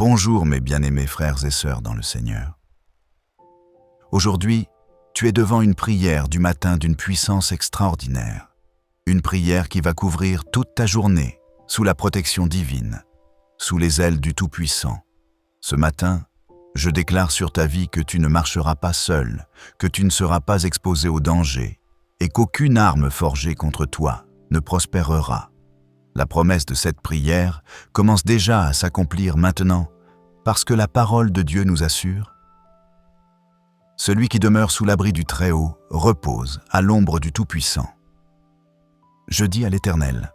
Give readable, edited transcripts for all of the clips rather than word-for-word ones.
Bonjour mes bien-aimés frères et sœurs dans le Seigneur. Aujourd'hui, tu es devant une prière du matin d'une puissance extraordinaire. Une prière qui va couvrir toute ta journée sous la protection divine, sous les ailes du Tout-Puissant. Ce matin, je déclare sur ta vie que tu ne marcheras pas seul, que tu ne seras pas exposé au danger et qu'aucune arme forgée contre toi ne prospérera. La promesse de cette prière commence déjà à s'accomplir maintenant parce que la parole de Dieu nous assure « Celui qui demeure sous l'abri du Très-Haut repose à l'ombre du Tout-Puissant. » Je dis à l'Éternel,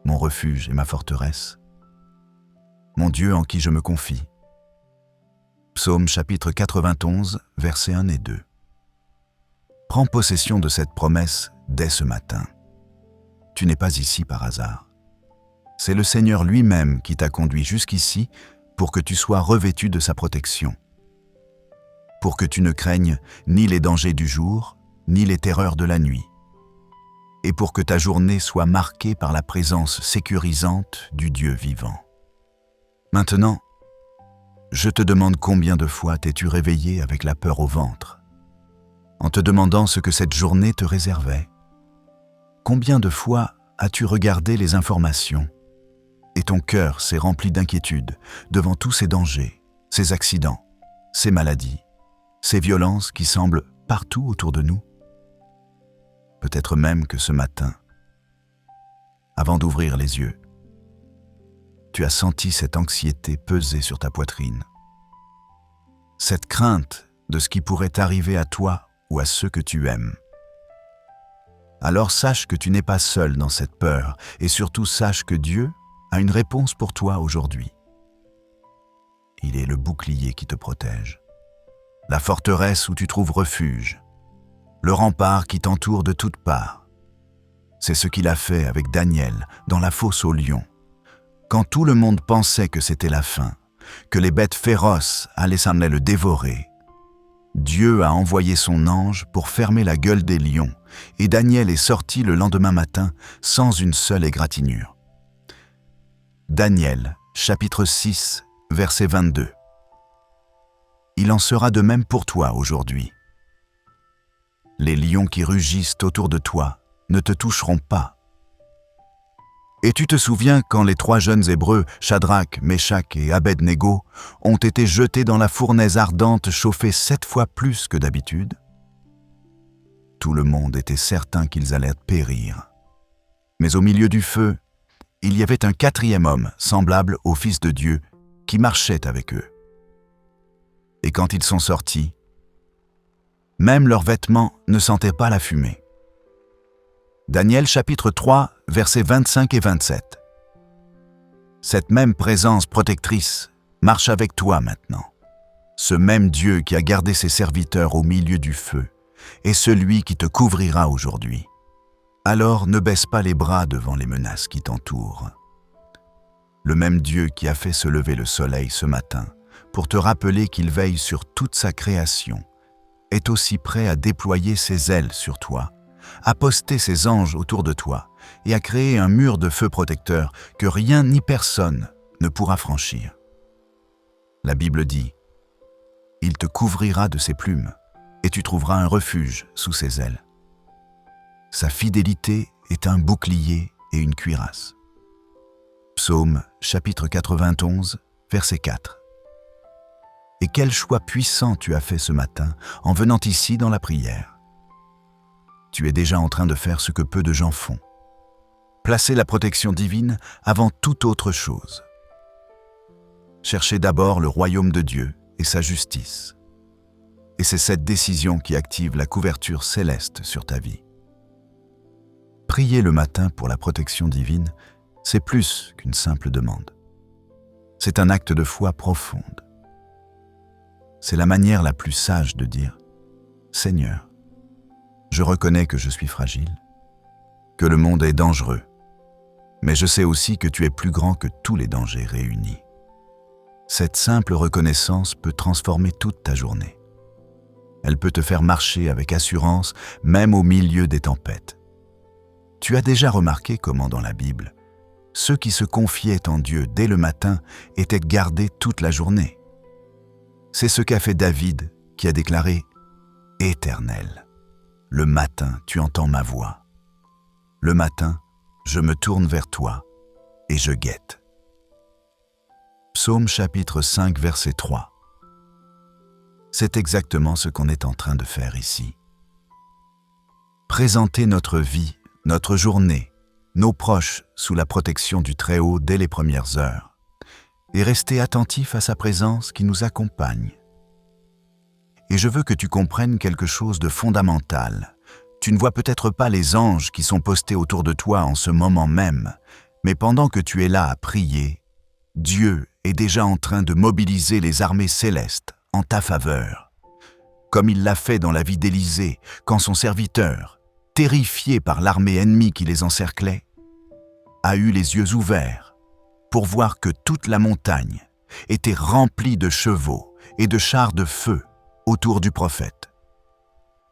mon refuge et ma forteresse, mon Dieu en qui je me confie. Psaume chapitre 91, versets 1 et 2. Prends possession de cette promesse dès ce matin. Tu n'es pas ici par hasard. C'est le Seigneur lui-même qui t'a conduit jusqu'ici pour que tu sois revêtu de sa protection. Pour que tu ne craignes ni les dangers du jour, ni les terreurs de la nuit. Et pour que ta journée soit marquée par la présence sécurisante du Dieu vivant. Maintenant, je te demande combien de fois t'es-tu réveillé avec la peur au ventre, en te demandant ce que cette journée te réservait. Combien de fois as-tu regardé les informations et ton cœur s'est rempli d'inquiétude devant tous ces dangers, ces accidents, ces maladies, ces violences qui semblent partout autour de nous? Peut-être même que ce matin, avant d'ouvrir les yeux, tu as senti cette anxiété peser sur ta poitrine. Cette crainte de ce qui pourrait arriver à toi ou à ceux que tu aimes. Alors sache que tu n'es pas seul dans cette peur et surtout sache que Dieu a une réponse pour toi aujourd'hui. Il est le bouclier qui te protège, la forteresse où tu trouves refuge, le rempart qui t'entoure de toutes parts. C'est ce qu'il a fait avec Daniel dans la fosse aux lions. Quand tout le monde pensait que c'était la fin, que les bêtes féroces allaient s'en aller le dévorer, Dieu a envoyé son ange pour fermer la gueule des lions et Daniel est sorti le lendemain matin sans une seule égratignure. Daniel, chapitre 6, verset 22. Il en sera de même pour toi aujourd'hui. Les lions qui rugissent autour de toi ne te toucheront pas. Et tu te souviens quand les 3 jeunes Hébreux, Shadrach, Meshach et Abed-Négo, ont été jetés dans la fournaise ardente chauffée 7 fois plus que d'habitude? Tout le monde était certain qu'ils allaient périr. Mais au milieu du feu, il y avait un 4e homme, semblable au Fils de Dieu, qui marchait avec eux. Et quand ils sont sortis, même leurs vêtements ne sentaient pas la fumée. Daniel chapitre 3, versets 25 et 27. Cette même présence protectrice marche avec toi maintenant. Ce même Dieu qui a gardé ses serviteurs au milieu du feu est celui qui te couvrira aujourd'hui. Alors ne baisse pas les bras devant les menaces qui t'entourent. Le même Dieu qui a fait se lever le soleil ce matin pour te rappeler qu'il veille sur toute sa création est aussi prêt à déployer ses ailes sur toi, à poster ses anges autour de toi et à créer un mur de feu protecteur que rien ni personne ne pourra franchir. La Bible dit « Il te couvrira de ses plumes et tu trouveras un refuge sous ses ailes. » Sa fidélité est un bouclier et une cuirasse. Psaume chapitre 91, verset 4. Et quel choix puissant tu as fait ce matin en venant ici dans la prière. Tu es déjà en train de faire ce que peu de gens font. Placer la protection divine avant toute autre chose. Cherchez d'abord le royaume de Dieu et sa justice. Et c'est cette décision qui active la couverture céleste sur ta vie. Prier le matin pour la protection divine, c'est plus qu'une simple demande. C'est un acte de foi profonde. C'est la manière la plus sage de dire « Seigneur, je reconnais que je suis fragile, que le monde est dangereux, mais je sais aussi que tu es plus grand que tous les dangers réunis. » Cette simple reconnaissance peut transformer toute ta journée. Elle peut te faire marcher avec assurance, même au milieu des tempêtes. Tu as déjà remarqué comment dans la Bible, ceux qui se confiaient en Dieu dès le matin étaient gardés toute la journée. C'est ce qu'a fait David, qui a déclaré « Éternel, le matin tu entends ma voix. Le matin, je me tourne vers toi et je guette. » Psaume chapitre 5, verset 3. C'est exactement ce qu'on est en train de faire ici. Présenter notre vie, notre journée, nos proches sous la protection du Très-Haut dès les premières heures, et rester attentif à sa présence qui nous accompagne. Et je veux que tu comprennes quelque chose de fondamental. Tu ne vois peut-être pas les anges qui sont postés autour de toi en ce moment même, mais pendant que tu es là à prier, Dieu est déjà en train de mobiliser les armées célestes en ta faveur, comme il l'a fait dans la vie d'Élisée, quand son serviteur, terrifié par l'armée ennemie qui les encerclait, a eu les yeux ouverts pour voir que toute la montagne était remplie de chevaux et de chars de feu autour du prophète.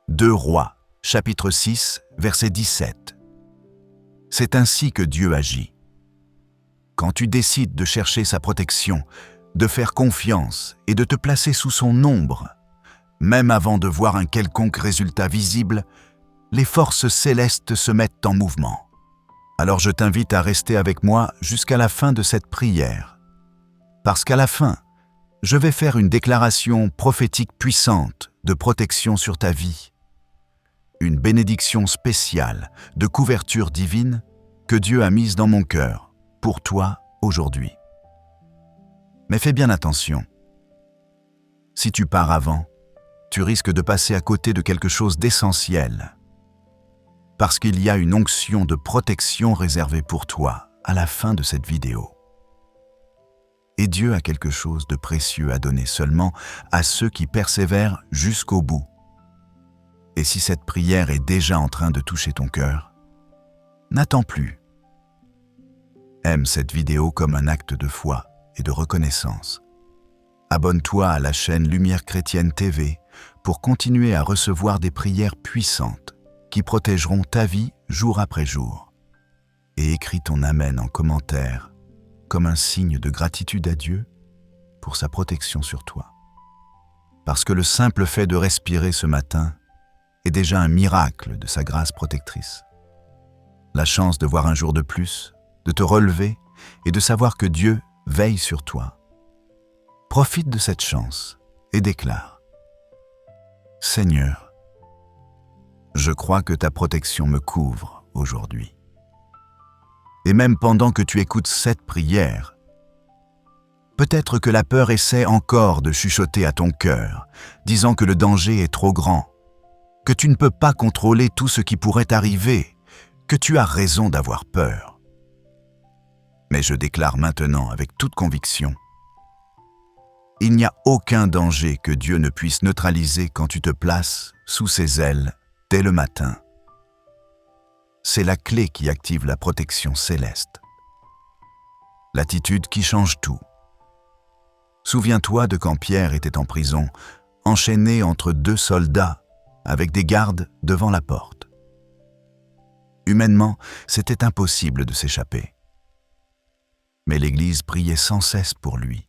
2 Rois, chapitre 6, verset 17. C'est ainsi que Dieu agit. Quand tu décides de chercher sa protection, de faire confiance et de te placer sous son ombre, même avant de voir un quelconque résultat visible, les forces célestes se mettent en mouvement. Alors je t'invite à rester avec moi jusqu'à la fin de cette prière. Parce qu'à la fin, je vais faire une déclaration prophétique puissante de protection sur ta vie. Une bénédiction spéciale de couverture divine que Dieu a mise dans mon cœur pour toi aujourd'hui. Mais fais bien attention. Si tu pars avant, tu risques de passer à côté de quelque chose d'essentiel. Parce qu'il y a une onction de protection réservée pour toi à la fin de cette vidéo. Et Dieu a quelque chose de précieux à donner seulement à ceux qui persévèrent jusqu'au bout. Et si cette prière est déjà en train de toucher ton cœur, n'attends plus. Aime cette vidéo comme un acte de foi et de reconnaissance. Abonne-toi à la chaîne Lumière Chrétienne TV pour continuer à recevoir des prières puissantes qui protégeront ta vie jour après jour. Et écris ton Amen en commentaire comme un signe de gratitude à Dieu pour sa protection sur toi. Parce que le simple fait de respirer ce matin est déjà un miracle de sa grâce protectrice. La chance de voir un jour de plus, de te relever et de savoir que Dieu veille sur toi. Profite de cette chance et déclare : Seigneur, je crois que ta protection me couvre aujourd'hui. Et même pendant que tu écoutes cette prière, peut-être que la peur essaie encore de chuchoter à ton cœur, disant que le danger est trop grand, que tu ne peux pas contrôler tout ce qui pourrait arriver, que tu as raison d'avoir peur. Mais je déclare maintenant avec toute conviction : il n'y a aucun danger que Dieu ne puisse neutraliser quand tu te places sous ses ailes dès le matin. C'est la clé qui active la protection céleste. L'attitude qui change tout. Souviens-toi de quand Pierre était en prison, enchaîné entre 2 soldats, avec des gardes devant la porte. Humainement, c'était impossible de s'échapper. Mais l'Église priait sans cesse pour lui.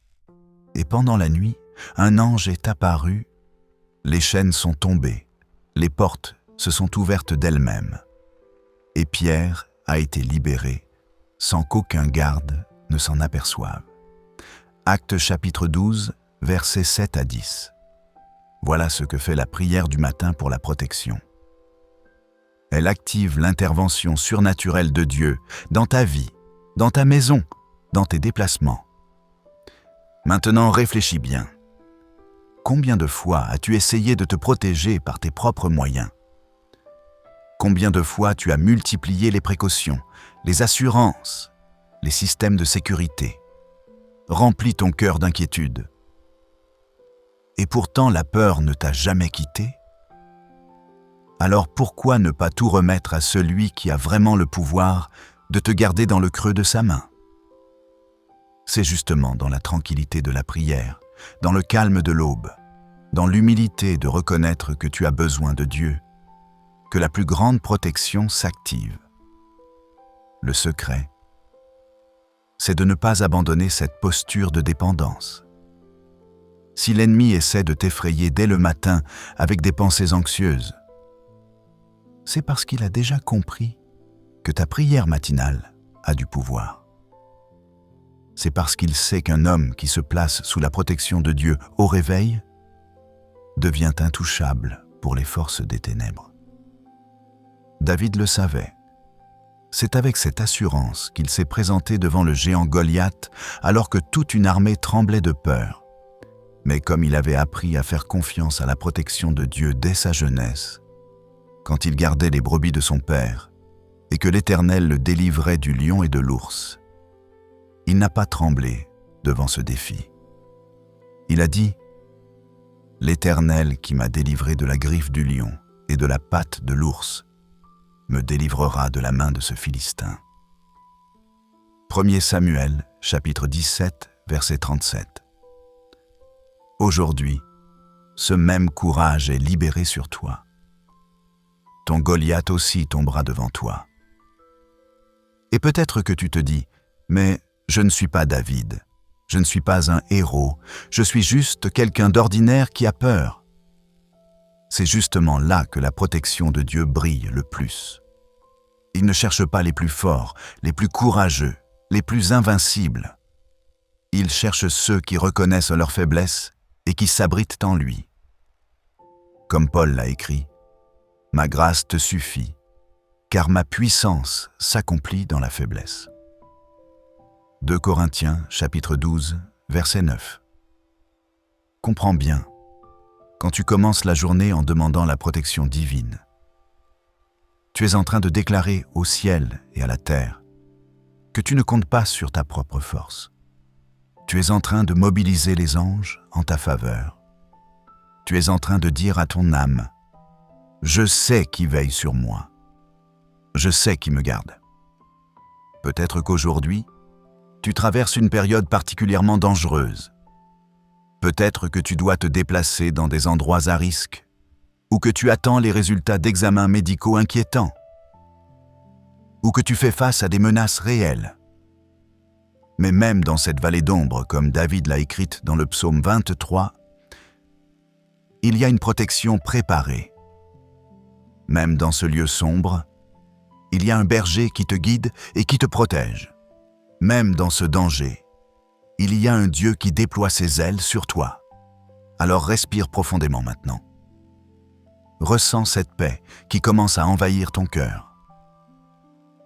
Et pendant la nuit, un ange est apparu, les chaînes sont tombées, les portes se sont ouvertes d'elles-mêmes. Et Pierre a été libéré sans qu'aucun garde ne s'en aperçoive. Actes chapitre 12, versets 7 à 10. Voilà ce que fait la prière du matin pour la protection. Elle active l'intervention surnaturelle de Dieu dans ta vie, dans ta maison, dans tes déplacements. Maintenant, réfléchis bien. Combien de fois as-tu essayé de te protéger par tes propres moyens ? Combien de fois tu as multiplié les précautions, les assurances, les systèmes de sécurité, rempli ton cœur d'inquiétude. Et pourtant la peur ne t'a jamais quitté ? Alors pourquoi ne pas tout remettre à celui qui a vraiment le pouvoir de te garder dans le creux de sa main ? C'est justement dans la tranquillité de la prière, dans le calme de l'aube, dans l'humilité de reconnaître que tu as besoin de Dieu, que la plus grande protection s'active. Le secret, c'est de ne pas abandonner cette posture de dépendance. Si l'ennemi essaie de t'effrayer dès le matin avec des pensées anxieuses, c'est parce qu'il a déjà compris que ta prière matinale a du pouvoir. C'est parce qu'il sait qu'un homme qui se place sous la protection de Dieu au réveil devient intouchable pour les forces des ténèbres. David le savait. C'est avec cette assurance qu'il s'est présenté devant le géant Goliath alors que toute une armée tremblait de peur. Mais comme il avait appris à faire confiance à la protection de Dieu dès sa jeunesse, quand il gardait les brebis de son père et que l'Éternel le délivrait du lion et de l'ours, il n'a pas tremblé devant ce défi. Il a dit « L'Éternel qui m'a délivré de la griffe du lion et de la patte de l'ours me délivrera de la main de ce Philistin. » 1 Samuel, chapitre 17, verset 37. Aujourd'hui, ce même courage est libéré sur toi. Ton Goliath aussi tombera devant toi. Et peut-être que tu te dis « Mais je ne suis pas David, je ne suis pas un héros, je suis juste quelqu'un d'ordinaire qui a peur. » C'est justement là que la protection de Dieu brille le plus. Il ne cherche pas les plus forts, les plus courageux, les plus invincibles. Il cherche ceux qui reconnaissent leur faiblesse et qui s'abritent en lui. Comme Paul l'a écrit, « Ma grâce te suffit, car ma puissance s'accomplit dans la faiblesse. » 2 Corinthiens, chapitre 12, verset 9. Comprends bien, quand tu commences la journée en demandant la protection divine, tu es en train de déclarer au ciel et à la terre que tu ne comptes pas sur ta propre force. Tu es en train de mobiliser les anges en ta faveur. Tu es en train de dire à ton âme « Je sais qui veille sur moi. Je sais qui me garde. » Peut-être qu'aujourd'hui, tu traverses une période particulièrement dangereuse. Peut-être que tu dois te déplacer dans des endroits à risque ou que tu attends les résultats d'examens médicaux inquiétants ou que tu fais face à des menaces réelles. Mais même dans cette vallée d'ombre, comme David l'a écrite dans le psaume 23, il y a une protection préparée. Même dans ce lieu sombre, il y a un berger qui te guide et qui te protège. Même dans ce danger, il y a un Dieu qui déploie ses ailes sur toi. Alors respire profondément maintenant. Ressens cette paix qui commence à envahir ton cœur.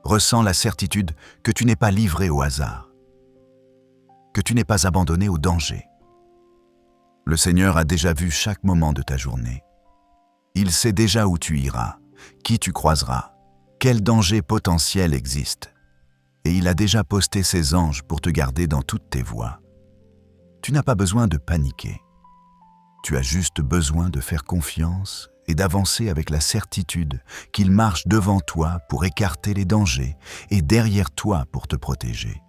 Ressens la certitude que tu n'es pas livré au hasard, que tu n'es pas abandonné au danger. Le Seigneur a déjà vu chaque moment de ta journée. Il sait déjà où tu iras, qui tu croiseras, quel danger potentiel existe. Et il a déjà posté ses anges pour te garder dans toutes tes voies. Tu n'as pas besoin de paniquer. Tu as juste besoin de faire confiance et d'avancer avec la certitude qu'il marche devant toi pour écarter les dangers et derrière toi pour te protéger.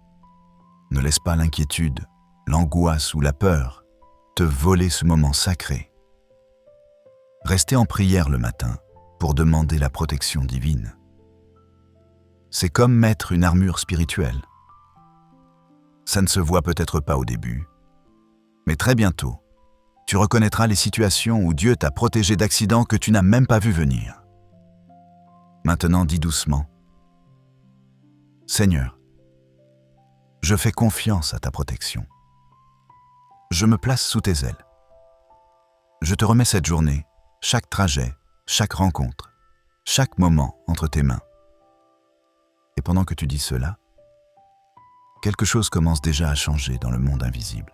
Ne laisse pas l'inquiétude, l'angoisse ou la peur te voler ce moment sacré. Restez en prière le matin pour demander la protection divine. C'est comme mettre une armure spirituelle. Ça ne se voit peut-être pas au début, mais très bientôt, tu reconnaîtras les situations où Dieu t'a protégé d'accidents que tu n'as même pas vu venir. Maintenant, dis doucement « Seigneur, je fais confiance à ta protection. Je me place sous tes ailes. Je te remets cette journée, chaque trajet, chaque rencontre, chaque moment entre tes mains. » Et pendant que tu dis cela, quelque chose commence déjà à changer dans le monde invisible.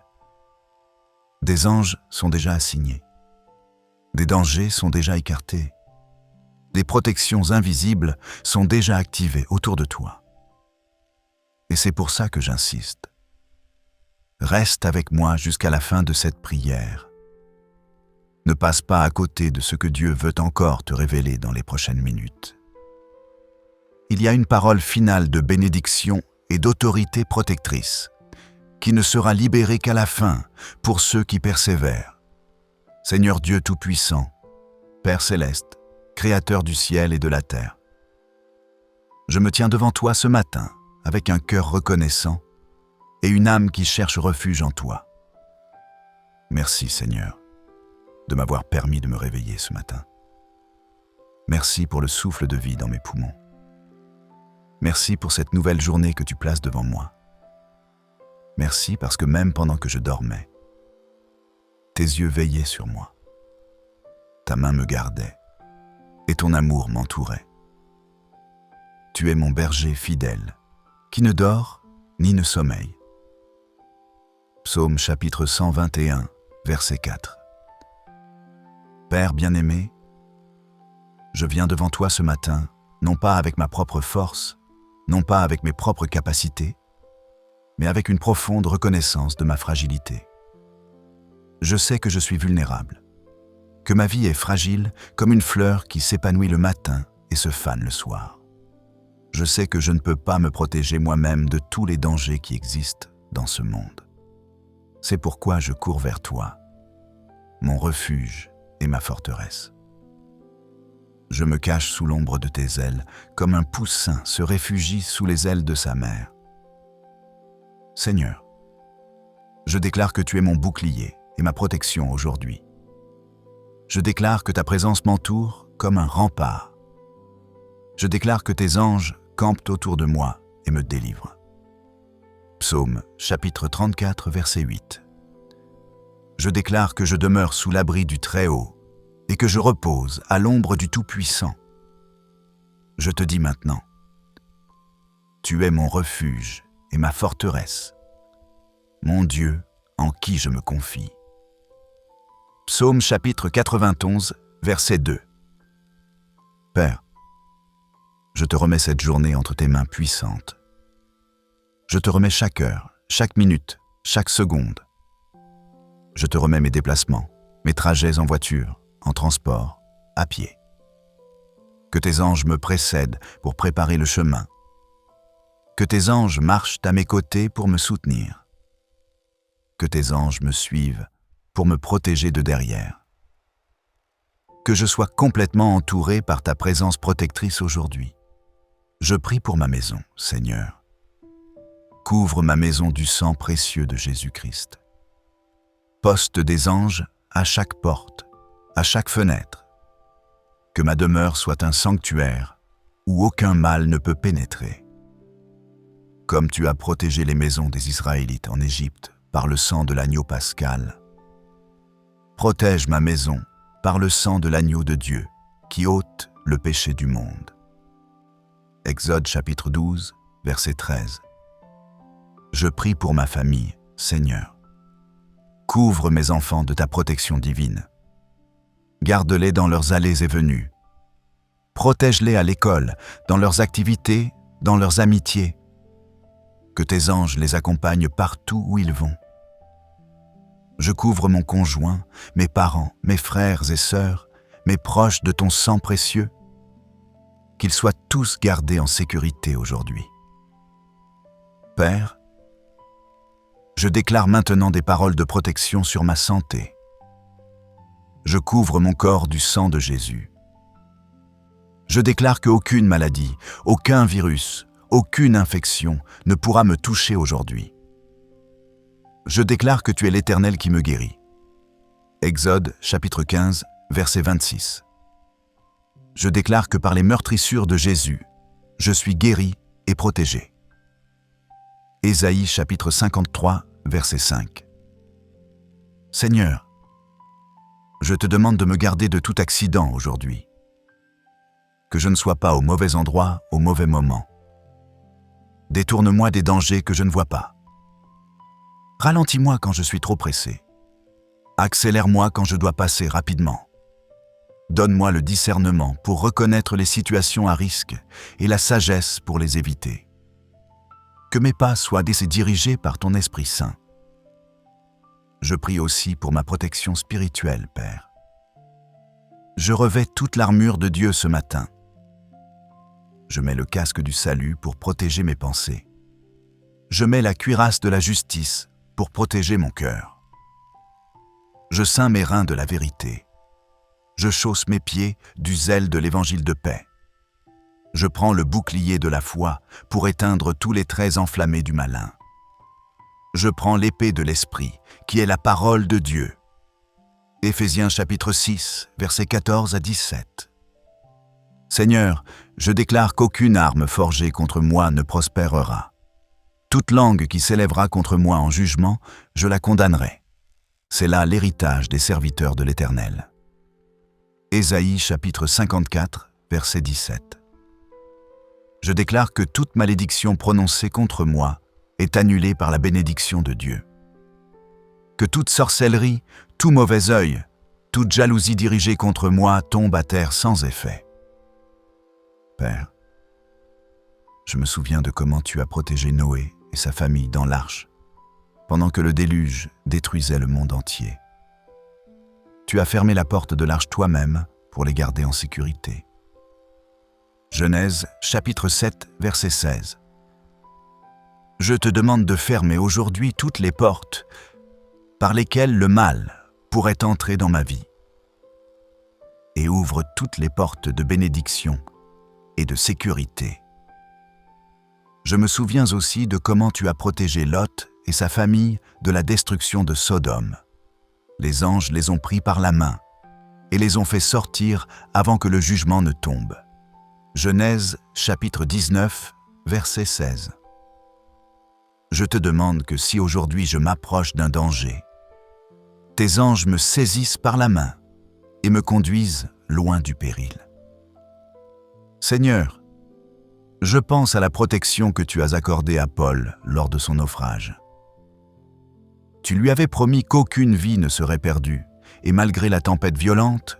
Des anges sont déjà assignés. Des dangers sont déjà écartés. Des protections invisibles sont déjà activées autour de toi. Et c'est pour ça que j'insiste. Reste avec moi jusqu'à la fin de cette prière. Ne passe pas à côté de ce que Dieu veut encore te révéler dans les prochaines minutes. Il y a une parole finale de bénédiction et d'autorité protectrice qui ne sera libérée qu'à la fin pour ceux qui persévèrent. Seigneur Dieu Tout-Puissant, Père Céleste, Créateur du ciel et de la terre, je me tiens devant toi ce matin avec un cœur reconnaissant et une âme qui cherche refuge en toi. Merci Seigneur de m'avoir permis de me réveiller ce matin. Merci pour le souffle de vie dans mes poumons. Merci pour cette nouvelle journée que tu places devant moi. Merci parce que même pendant que je dormais, tes yeux veillaient sur moi. Ta main me gardait et ton amour m'entourait. Tu es mon berger fidèle, qui ne dort ni ne sommeille. Psaume chapitre 121, verset 4. Père bien-aimé, je viens devant toi ce matin, non pas avec ma propre force, non pas avec mes propres capacités, mais avec une profonde reconnaissance de ma fragilité. Je sais que je suis vulnérable, que ma vie est fragile comme une fleur qui s'épanouit le matin et se fane le soir. Je sais que je ne peux pas me protéger moi-même de tous les dangers qui existent dans ce monde. C'est pourquoi je cours vers toi, mon refuge et ma forteresse. Je me cache sous l'ombre de tes ailes, comme un poussin se réfugie sous les ailes de sa mère. Seigneur, je déclare que tu es mon bouclier et ma protection aujourd'hui. Je déclare que ta présence m'entoure comme un rempart. Je déclare que tes anges campent autour de moi et me délivrent. Psaume chapitre 34, verset 8. Je déclare que je demeure sous l'abri du Très-Haut et que je repose à l'ombre du Tout-Puissant. Je te dis maintenant, tu es mon refuge et ma forteresse, mon Dieu en qui je me confie. Psaume chapitre 91, verset 2. Père, je te remets cette journée entre tes mains puissantes. Je te remets chaque heure, chaque minute, chaque seconde. Je te remets mes déplacements, mes trajets en voiture, en transport, à pied. Que tes anges me précèdent pour préparer le chemin. Que tes anges marchent à mes côtés pour me soutenir. Que tes anges me suivent pour me protéger de derrière. Que je sois complètement entouré par ta présence protectrice aujourd'hui. Je prie pour ma maison, Seigneur. Couvre ma maison du sang précieux de Jésus-Christ. Poste des anges à chaque porte, à chaque fenêtre. Que ma demeure soit un sanctuaire où aucun mal ne peut pénétrer. Comme tu as protégé les maisons des Israélites en Égypte par le sang de l'agneau pascal, protège ma maison par le sang de l'agneau de Dieu qui ôte le péché du monde. Exode chapitre 12, verset 13. Je prie pour ma famille, Seigneur. Couvre mes enfants de ta protection divine. Garde-les dans leurs allées et venues. Protège-les à l'école, dans leurs activités, dans leurs amitiés. Que tes anges les accompagnent partout où ils vont. Je couvre mon conjoint, mes parents, mes frères et sœurs, mes proches de ton sang précieux. Qu'ils soient tous gardés en sécurité aujourd'hui. Père, je déclare maintenant des paroles de protection sur ma santé. Je couvre mon corps du sang de Jésus. Je déclare qu'aucune maladie, aucun virus, aucune infection ne pourra me toucher aujourd'hui. Je déclare que tu es l'Éternel qui me guérit. Exode chapitre 15, verset 26. Je déclare que par les meurtrissures de Jésus, je suis guéri et protégé. Ésaïe chapitre 53, verset 5. Seigneur, je te demande de me garder de tout accident aujourd'hui. Que je ne sois pas au mauvais endroit au mauvais moment. Détourne-moi des dangers que je ne vois pas. Ralentis-moi quand je suis trop pressé. Accélère-moi quand je dois passer rapidement. Donne-moi le discernement pour reconnaître les situations à risque et la sagesse pour les éviter. Que mes pas soient dirigés par ton Esprit Saint. Je prie aussi pour ma protection spirituelle, Père. Je revêts toute l'armure de Dieu ce matin. Je mets le casque du salut pour protéger mes pensées. Je mets la cuirasse de la justice pour protéger mon cœur. Je ceins mes reins de la vérité. Je chausse mes pieds du zèle de l'évangile de paix. Je prends le bouclier de la foi pour éteindre tous les traits enflammés du malin. je prends l'épée de l'Esprit, qui est la parole de Dieu. Éphésiens chapitre 6, versets 14 à 17. Seigneur, je déclare qu'aucune arme forgée contre moi ne prospérera. Toute langue qui s'élèvera contre moi en jugement, je la condamnerai. C'est là l'héritage des serviteurs de l'Éternel. Ésaïe chapitre 54, verset 17. Je déclare que toute malédiction prononcée contre moi est annulée par la bénédiction de Dieu. Que toute sorcellerie, tout mauvais œil, toute jalousie dirigée contre moi tombe à terre sans effet. Père, je me souviens de comment tu as protégé Noé et sa famille dans l'arche, pendant que le déluge détruisait le monde entier. Tu as fermé la porte de l'arche toi-même pour les garder en sécurité. Genèse, chapitre 7, verset 16. Je te demande de fermer aujourd'hui toutes les portes par lesquelles le mal pourrait entrer dans ma vie, et ouvre toutes les portes de bénédiction et de sécurité. Je me souviens aussi de comment tu as protégé Lot et sa famille de la destruction de Sodome. Les anges les ont pris par la main et les ont fait sortir avant que le jugement ne tombe. Genèse, chapitre 19, verset 16. Je te demande que si aujourd'hui je m'approche d'un danger, tes anges me saisissent par la main et me conduisent loin du péril. Seigneur, je pense à la protection que tu as accordée à Paul lors de son naufrage. Tu lui avais promis qu'aucune vie ne serait perdue, et malgré la tempête violente,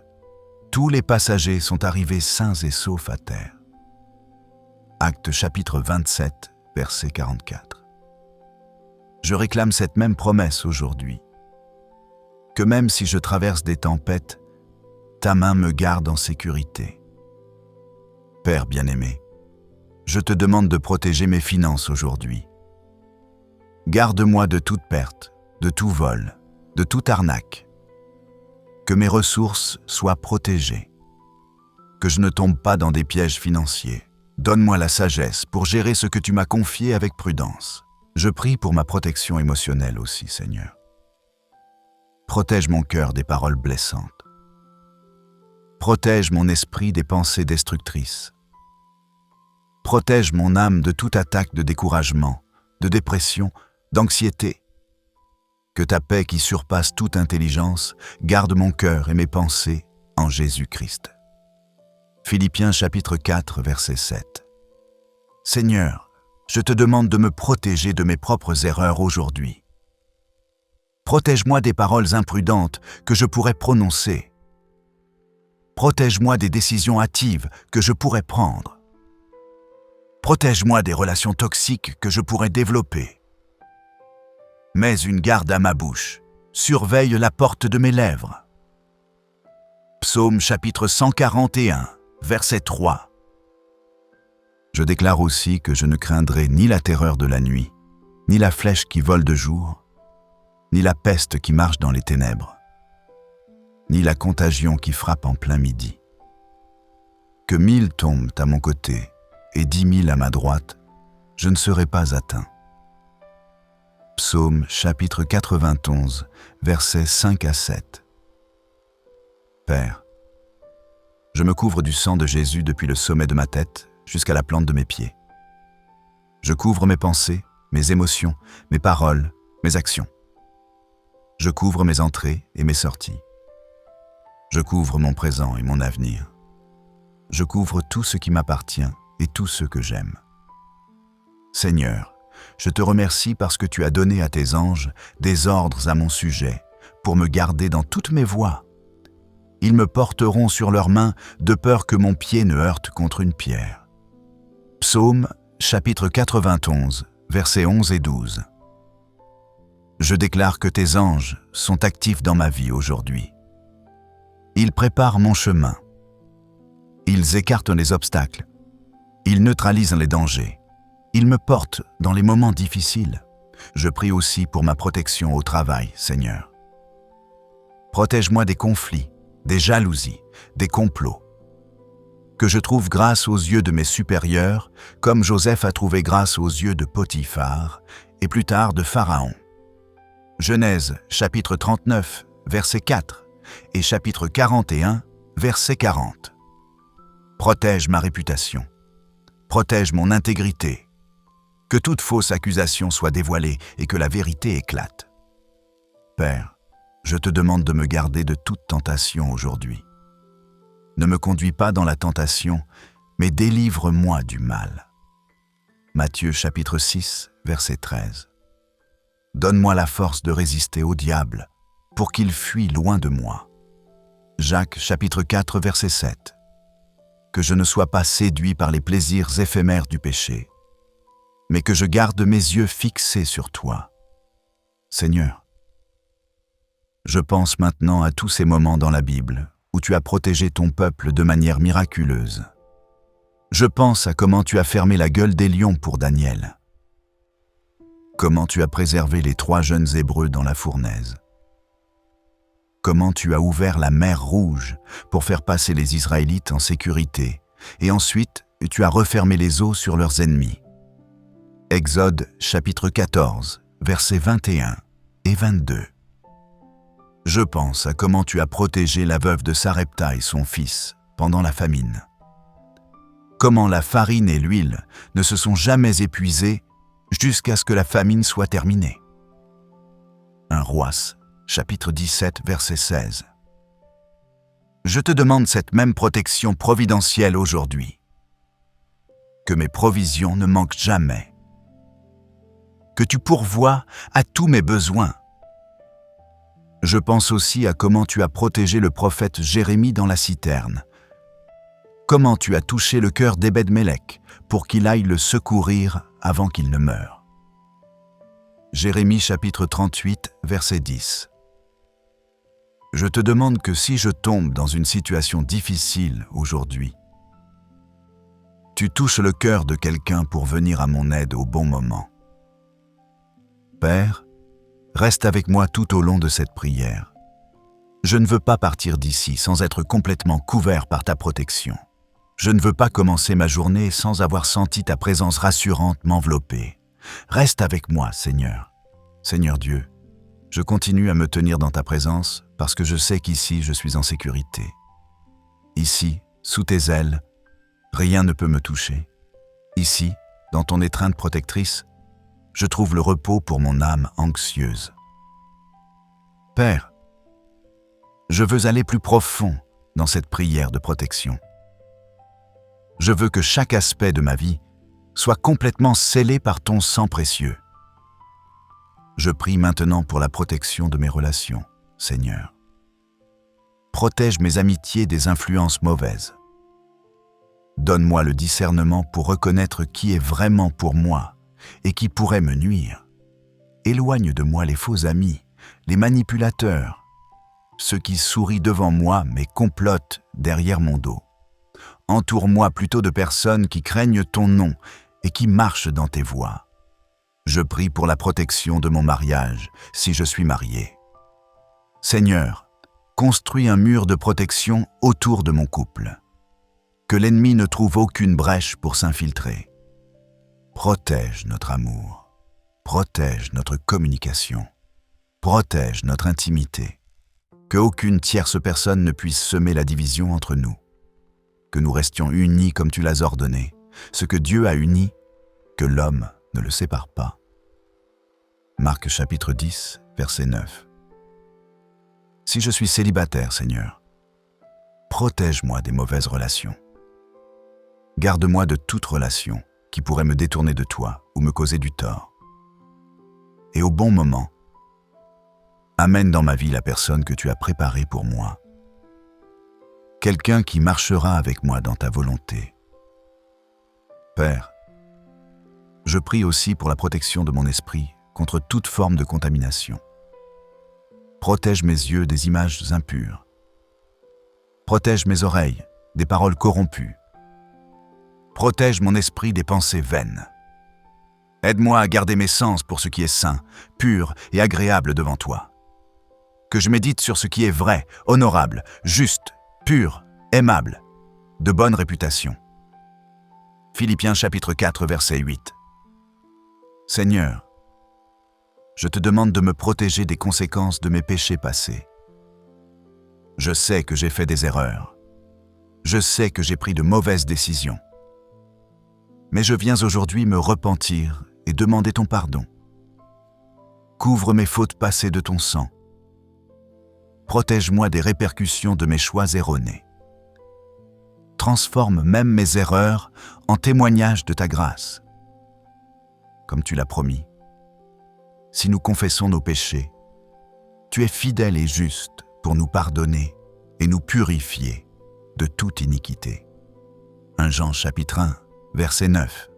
tous les passagers sont arrivés sains et saufs à terre. Actes chapitre 27, verset 44. Je réclame cette même promesse aujourd'hui. Que même si je traverse des tempêtes, ta main me garde en sécurité. Père bien-aimé, je te demande de protéger mes finances aujourd'hui. Garde-moi de toute perte, de tout vol, de toute arnaque. Que mes ressources soient protégées. Que je ne tombe pas dans des pièges financiers. Donne-moi la sagesse pour gérer ce que tu m'as confié avec prudence. Je prie pour ma protection émotionnelle aussi, Seigneur. Protège mon cœur des paroles blessantes. Protège mon esprit des pensées destructrices. Protège mon âme de toute attaque de découragement, de dépression, d'anxiété. Que ta paix qui surpasse toute intelligence garde mon cœur et mes pensées en Jésus-Christ. Philippiens chapitre 4, verset 7. Seigneur, je te demande de me protéger de mes propres erreurs aujourd'hui. Protège-moi des paroles imprudentes que je pourrais prononcer. Protège-moi des décisions hâtives que je pourrais prendre. Protège-moi des relations toxiques que je pourrais développer. Mets une garde à ma bouche, surveille la porte de mes lèvres. Psaume chapitre 141, verset 3. Je déclare aussi que je ne craindrai ni la terreur de la nuit, ni la flèche qui vole de jour, ni la peste qui marche dans les ténèbres, ni la contagion qui frappe en plein midi. Que 1000 tombent à mon côté et 10 000 à ma droite, je ne serai pas atteint. Psaume chapitre 91, versets 5 à 7. Père, je me couvre du sang de Jésus depuis le sommet de ma tête jusqu'à la plante de mes pieds. Je couvre mes pensées, mes émotions, mes paroles, mes actions. Je couvre mes entrées et mes sorties. Je couvre mon présent et mon avenir. Je couvre tout ce qui m'appartient et tout ce que j'aime. Seigneur, je te remercie parce que tu as donné à tes anges des ordres à mon sujet pour me garder dans toutes mes voies. Ils me porteront sur leurs mains de peur que mon pied ne heurte contre une pierre. Psaume chapitre 91, versets 11 et 12. Je déclare que tes anges sont actifs dans ma vie aujourd'hui. Ils préparent mon chemin. Ils écartent les obstacles. Ils neutralisent les dangers. Ils me portent dans les moments difficiles. Je prie aussi pour ma protection au travail, Seigneur. Protège-moi des conflits, des jalousies, des complots. Que je trouve grâce aux yeux de mes supérieurs, comme Joseph a trouvé grâce aux yeux de Potiphar et plus tard de Pharaon. Genèse chapitre 39, verset 4 et chapitre 41, verset 40. Protège ma réputation. Protège mon intégrité. Que toute fausse accusation soit dévoilée et que la vérité éclate. Père, je te demande de me garder de toute tentation aujourd'hui. Ne me conduis pas dans la tentation, mais délivre-moi du mal. Matthieu chapitre 6, verset 13. Donne-moi la force de résister au diable, pour qu'il fuit loin de moi. Jacques chapitre 4, verset 7. Que je ne sois pas séduit par les plaisirs éphémères du péché, mais que je garde mes yeux fixés sur toi. Seigneur, je pense maintenant à tous ces moments dans la Bible où tu as protégé ton peuple de manière miraculeuse. Je pense à comment tu as fermé la gueule des lions pour Daniel. Comment tu as préservé les 3 jeunes Hébreux dans la fournaise. Comment tu as ouvert la mer Rouge pour faire passer les Israélites en sécurité, et ensuite tu as refermé les eaux sur leurs ennemis. Exode chapitre 14, versets 21 et 22. Je pense à comment tu as protégé la veuve de Sarepta et son fils pendant la famine. Comment la farine et l'huile ne se sont jamais épuisées jusqu'à ce que la famine soit terminée. 1 Rois, chapitre 17, verset 16. Je te demande cette même protection providentielle aujourd'hui. Que mes provisions ne manquent jamais. Que tu pourvoies à tous mes besoins. Je pense aussi à comment tu as protégé le prophète Jérémie dans la citerne. Comment tu as touché le cœur d'Ebed-Mélec pour qu'il aille le secourir avant qu'il ne meure. Jérémie chapitre 38, verset 10. Je te demande que si je tombe dans une situation difficile aujourd'hui, tu touches le cœur de quelqu'un pour venir à mon aide au bon moment. Père, reste avec moi tout au long de cette prière. Je ne veux pas partir d'ici sans être complètement couvert par ta protection. Je ne veux pas commencer ma journée sans avoir senti ta présence rassurante m'envelopper. Reste avec moi, Seigneur. Seigneur Dieu, je continue à me tenir dans ta présence parce que je sais qu'ici je suis en sécurité. Ici, sous tes ailes, rien ne peut me toucher. Ici, dans ton étreinte protectrice, je trouve le repos pour mon âme anxieuse. Père, je veux aller plus profond dans cette prière de protection. Je veux que chaque aspect de ma vie soit complètement scellé par ton sang précieux. Je prie maintenant pour la protection de mes relations, Seigneur. Protège mes amitiés des influences mauvaises. Donne-moi le discernement pour reconnaître qui est vraiment pour moi et qui pourrait me nuire. Éloigne de moi les faux amis, les manipulateurs, ceux qui sourient devant moi mais complotent derrière mon dos. Entoure-moi plutôt de personnes qui craignent ton nom et qui marchent dans tes voies. Je prie pour la protection de mon mariage, si je suis marié. Seigneur, construis un mur de protection autour de mon couple. Que l'ennemi ne trouve aucune brèche pour s'infiltrer. Protège notre amour. Protège notre communication. Protège notre intimité. Que aucune tierce personne ne puisse semer la division entre nous. Que nous restions unis comme tu l'as ordonné. Ce que Dieu a uni, que l'homme ne le sépare pas. Marc chapitre 10, verset 9. Si je suis célibataire, Seigneur, protège-moi des mauvaises relations. Garde-moi de toute relation qui pourrait me détourner de toi ou me causer du tort. Et au bon moment, amène dans ma vie la personne que tu as préparée pour moi. Quelqu'un qui marchera avec moi dans ta volonté. Père, je prie aussi pour la protection de mon esprit contre toute forme de contamination. Protège mes yeux des images impures. Protège mes oreilles des paroles corrompues. Protège mon esprit des pensées vaines. Aide-moi à garder mes sens pour ce qui est sain, pur et agréable devant toi. Que je médite sur ce qui est vrai, honorable, juste, pur, aimable, de bonne réputation. Philippiens chapitre 4, verset 8. Seigneur, je te demande de me protéger des conséquences de mes péchés passés. Je sais que j'ai fait des erreurs. Je sais que j'ai pris de mauvaises décisions. Mais je viens aujourd'hui me repentir et demander ton pardon. Couvre mes fautes passées de ton sang. Protège-moi des répercussions de mes choix erronés. Transforme même mes erreurs en témoignages de ta grâce. Comme tu l'as promis, si nous confessons nos péchés, tu es fidèle et juste pour nous pardonner et nous purifier de toute iniquité. 1 Jean chapitre 1, verset 9.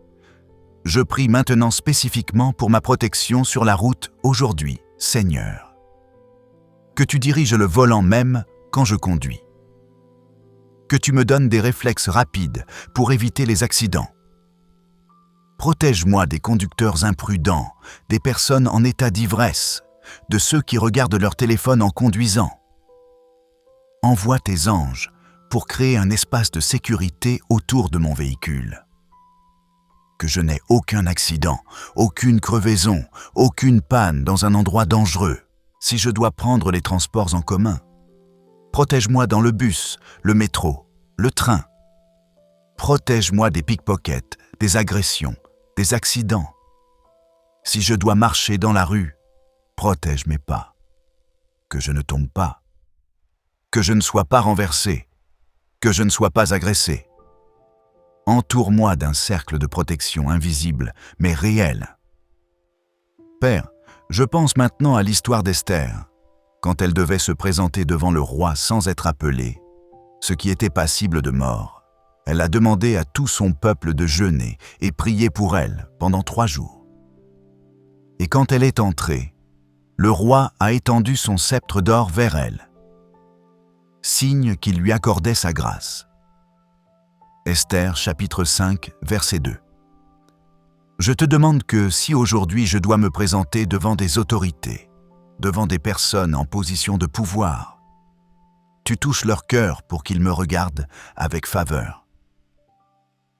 Je prie maintenant spécifiquement pour ma protection sur la route aujourd'hui, Seigneur. Que tu diriges le volant même quand je conduis. Que tu me donnes des réflexes rapides pour éviter les accidents. Protège-moi des conducteurs imprudents, des personnes en état d'ivresse, de ceux qui regardent leur téléphone en conduisant. Envoie tes anges pour créer un espace de sécurité autour de mon véhicule. Que je n'ai aucun accident, aucune crevaison, aucune panne dans un endroit dangereux, si je dois prendre les transports en commun. Protège-moi dans le bus, le métro, le train. Protège-moi des pickpockets, des agressions, des accidents. Si je dois marcher dans la rue, protège mes pas. Que je ne tombe pas. Que je ne sois pas renversé. Que je ne sois pas agressé. Entoure-moi d'un cercle de protection invisible, mais réel. Père, je pense maintenant à l'histoire d'Esther, quand elle devait se présenter devant le roi sans être appelée, ce qui était passible de mort. Elle a demandé à tout son peuple de jeûner et prier pour elle pendant 3 jours. Et quand elle est entrée, le roi a étendu son sceptre d'or vers elle, signe qu'il lui accordait sa grâce. Esther chapitre 5, verset 2. Je te demande que si aujourd'hui je dois me présenter devant des autorités, devant des personnes en position de pouvoir, tu touches leur cœur pour qu'ils me regardent avec faveur.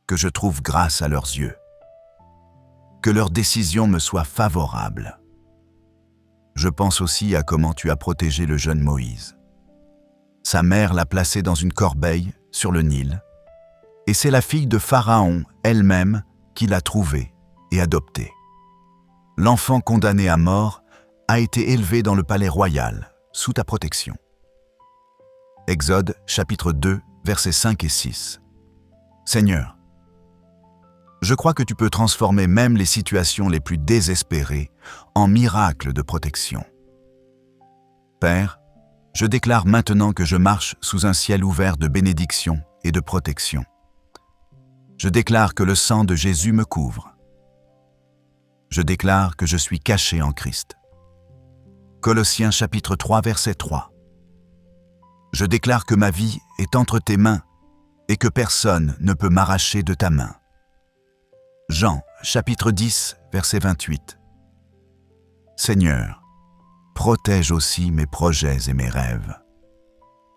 Que je trouve grâce à leurs yeux. Que leurs décisions me soient favorables. Je pense aussi à comment tu as protégé le jeune Moïse. Sa mère l'a placé dans une corbeille sur le Nil, et c'est la fille de Pharaon elle-même qui l'a trouvé et adopté. L'enfant condamné à mort a été élevé dans le palais royal, sous ta protection. Exode chapitre 2, versets 5 et 6. Seigneur, je crois que tu peux transformer même les situations les plus désespérées en miracles de protection. Père, je déclare maintenant que je marche sous un ciel ouvert de bénédiction et de protection. Je déclare que le sang de Jésus me couvre. Je déclare que je suis caché en Christ. Colossiens chapitre 3, verset 3. Je déclare que ma vie est entre tes mains et que personne ne peut m'arracher de ta main. Jean, chapitre 10, verset 28. Seigneur, protège aussi mes projets et mes rêves.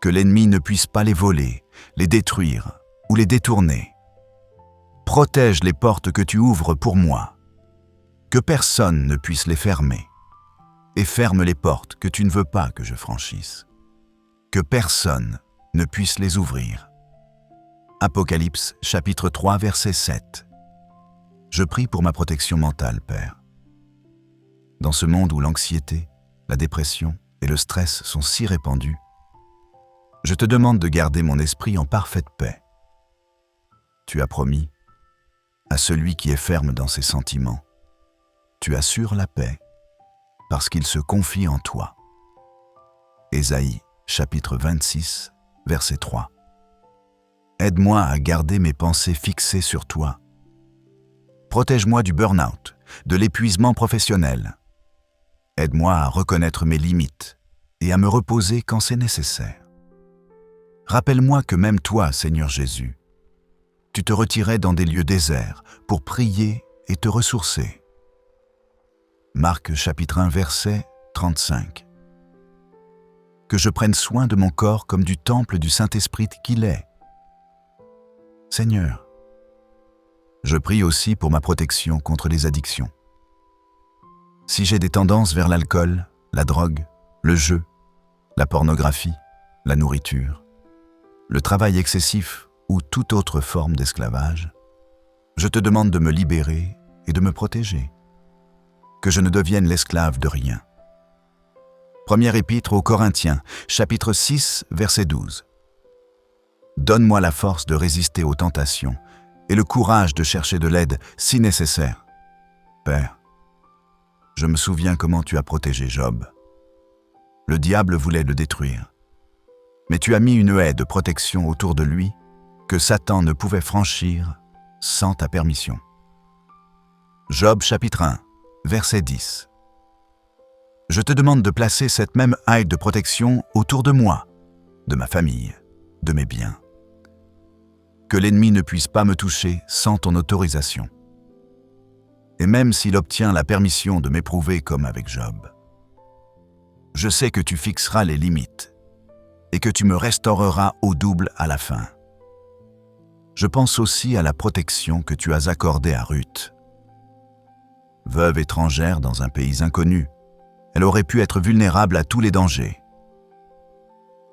Que l'ennemi ne puisse pas les voler, les détruire ou les détourner. Protège les portes que tu ouvres pour moi. Que personne ne puisse les fermer. Et ferme les portes que tu ne veux pas que je franchisse. Que personne ne puisse les ouvrir. Apocalypse, chapitre 3, verset 7. Je prie pour ma protection mentale, Père. Dans ce monde où l'anxiété, la dépression et le stress sont si répandus, je te demande de garder mon esprit en parfaite paix. Tu as promis, à celui qui est ferme dans ses sentiments, tu assures la paix parce qu'il se confie en toi. Ésaïe, chapitre 26, verset 3. Aide-moi à garder mes pensées fixées sur toi. Protège-moi du burn-out, de l'épuisement professionnel. Aide-moi à reconnaître mes limites et à me reposer quand c'est nécessaire. Rappelle-moi que même toi, Seigneur Jésus, tu te retirais dans des lieux déserts pour prier et te ressourcer. Marc chapitre 1, verset 35. Que je prenne soin de mon corps comme du temple du Saint-Esprit qu'il est. Seigneur, je prie aussi pour ma protection contre les addictions. Si j'ai des tendances vers l'alcool, la drogue, le jeu, la pornographie, la nourriture, le travail excessif ou toute autre forme d'esclavage, je te demande de me libérer et de me protéger, que je ne devienne l'esclave de rien. Première épître aux Corinthiens, chapitre 6, verset 12. Donne-moi la force de résister aux tentations et le courage de chercher de l'aide si nécessaire. Père, je me souviens comment tu as protégé Job. Le diable voulait le détruire, mais tu as mis une haie de protection autour de lui que Satan ne pouvait franchir sans ta permission. Job chapitre 1, verset 10. Je te demande de placer cette même haie de protection autour de moi, de ma famille, de mes biens. Que l'ennemi ne puisse pas me toucher sans ton autorisation. Et même s'il obtient la permission de m'éprouver comme avec Job, je sais que tu fixeras les limites et que tu me restaureras au double à la fin. Je pense aussi à la protection que tu as accordée à Ruth. Veuve étrangère dans un pays inconnu, elle aurait pu être vulnérable à tous les dangers.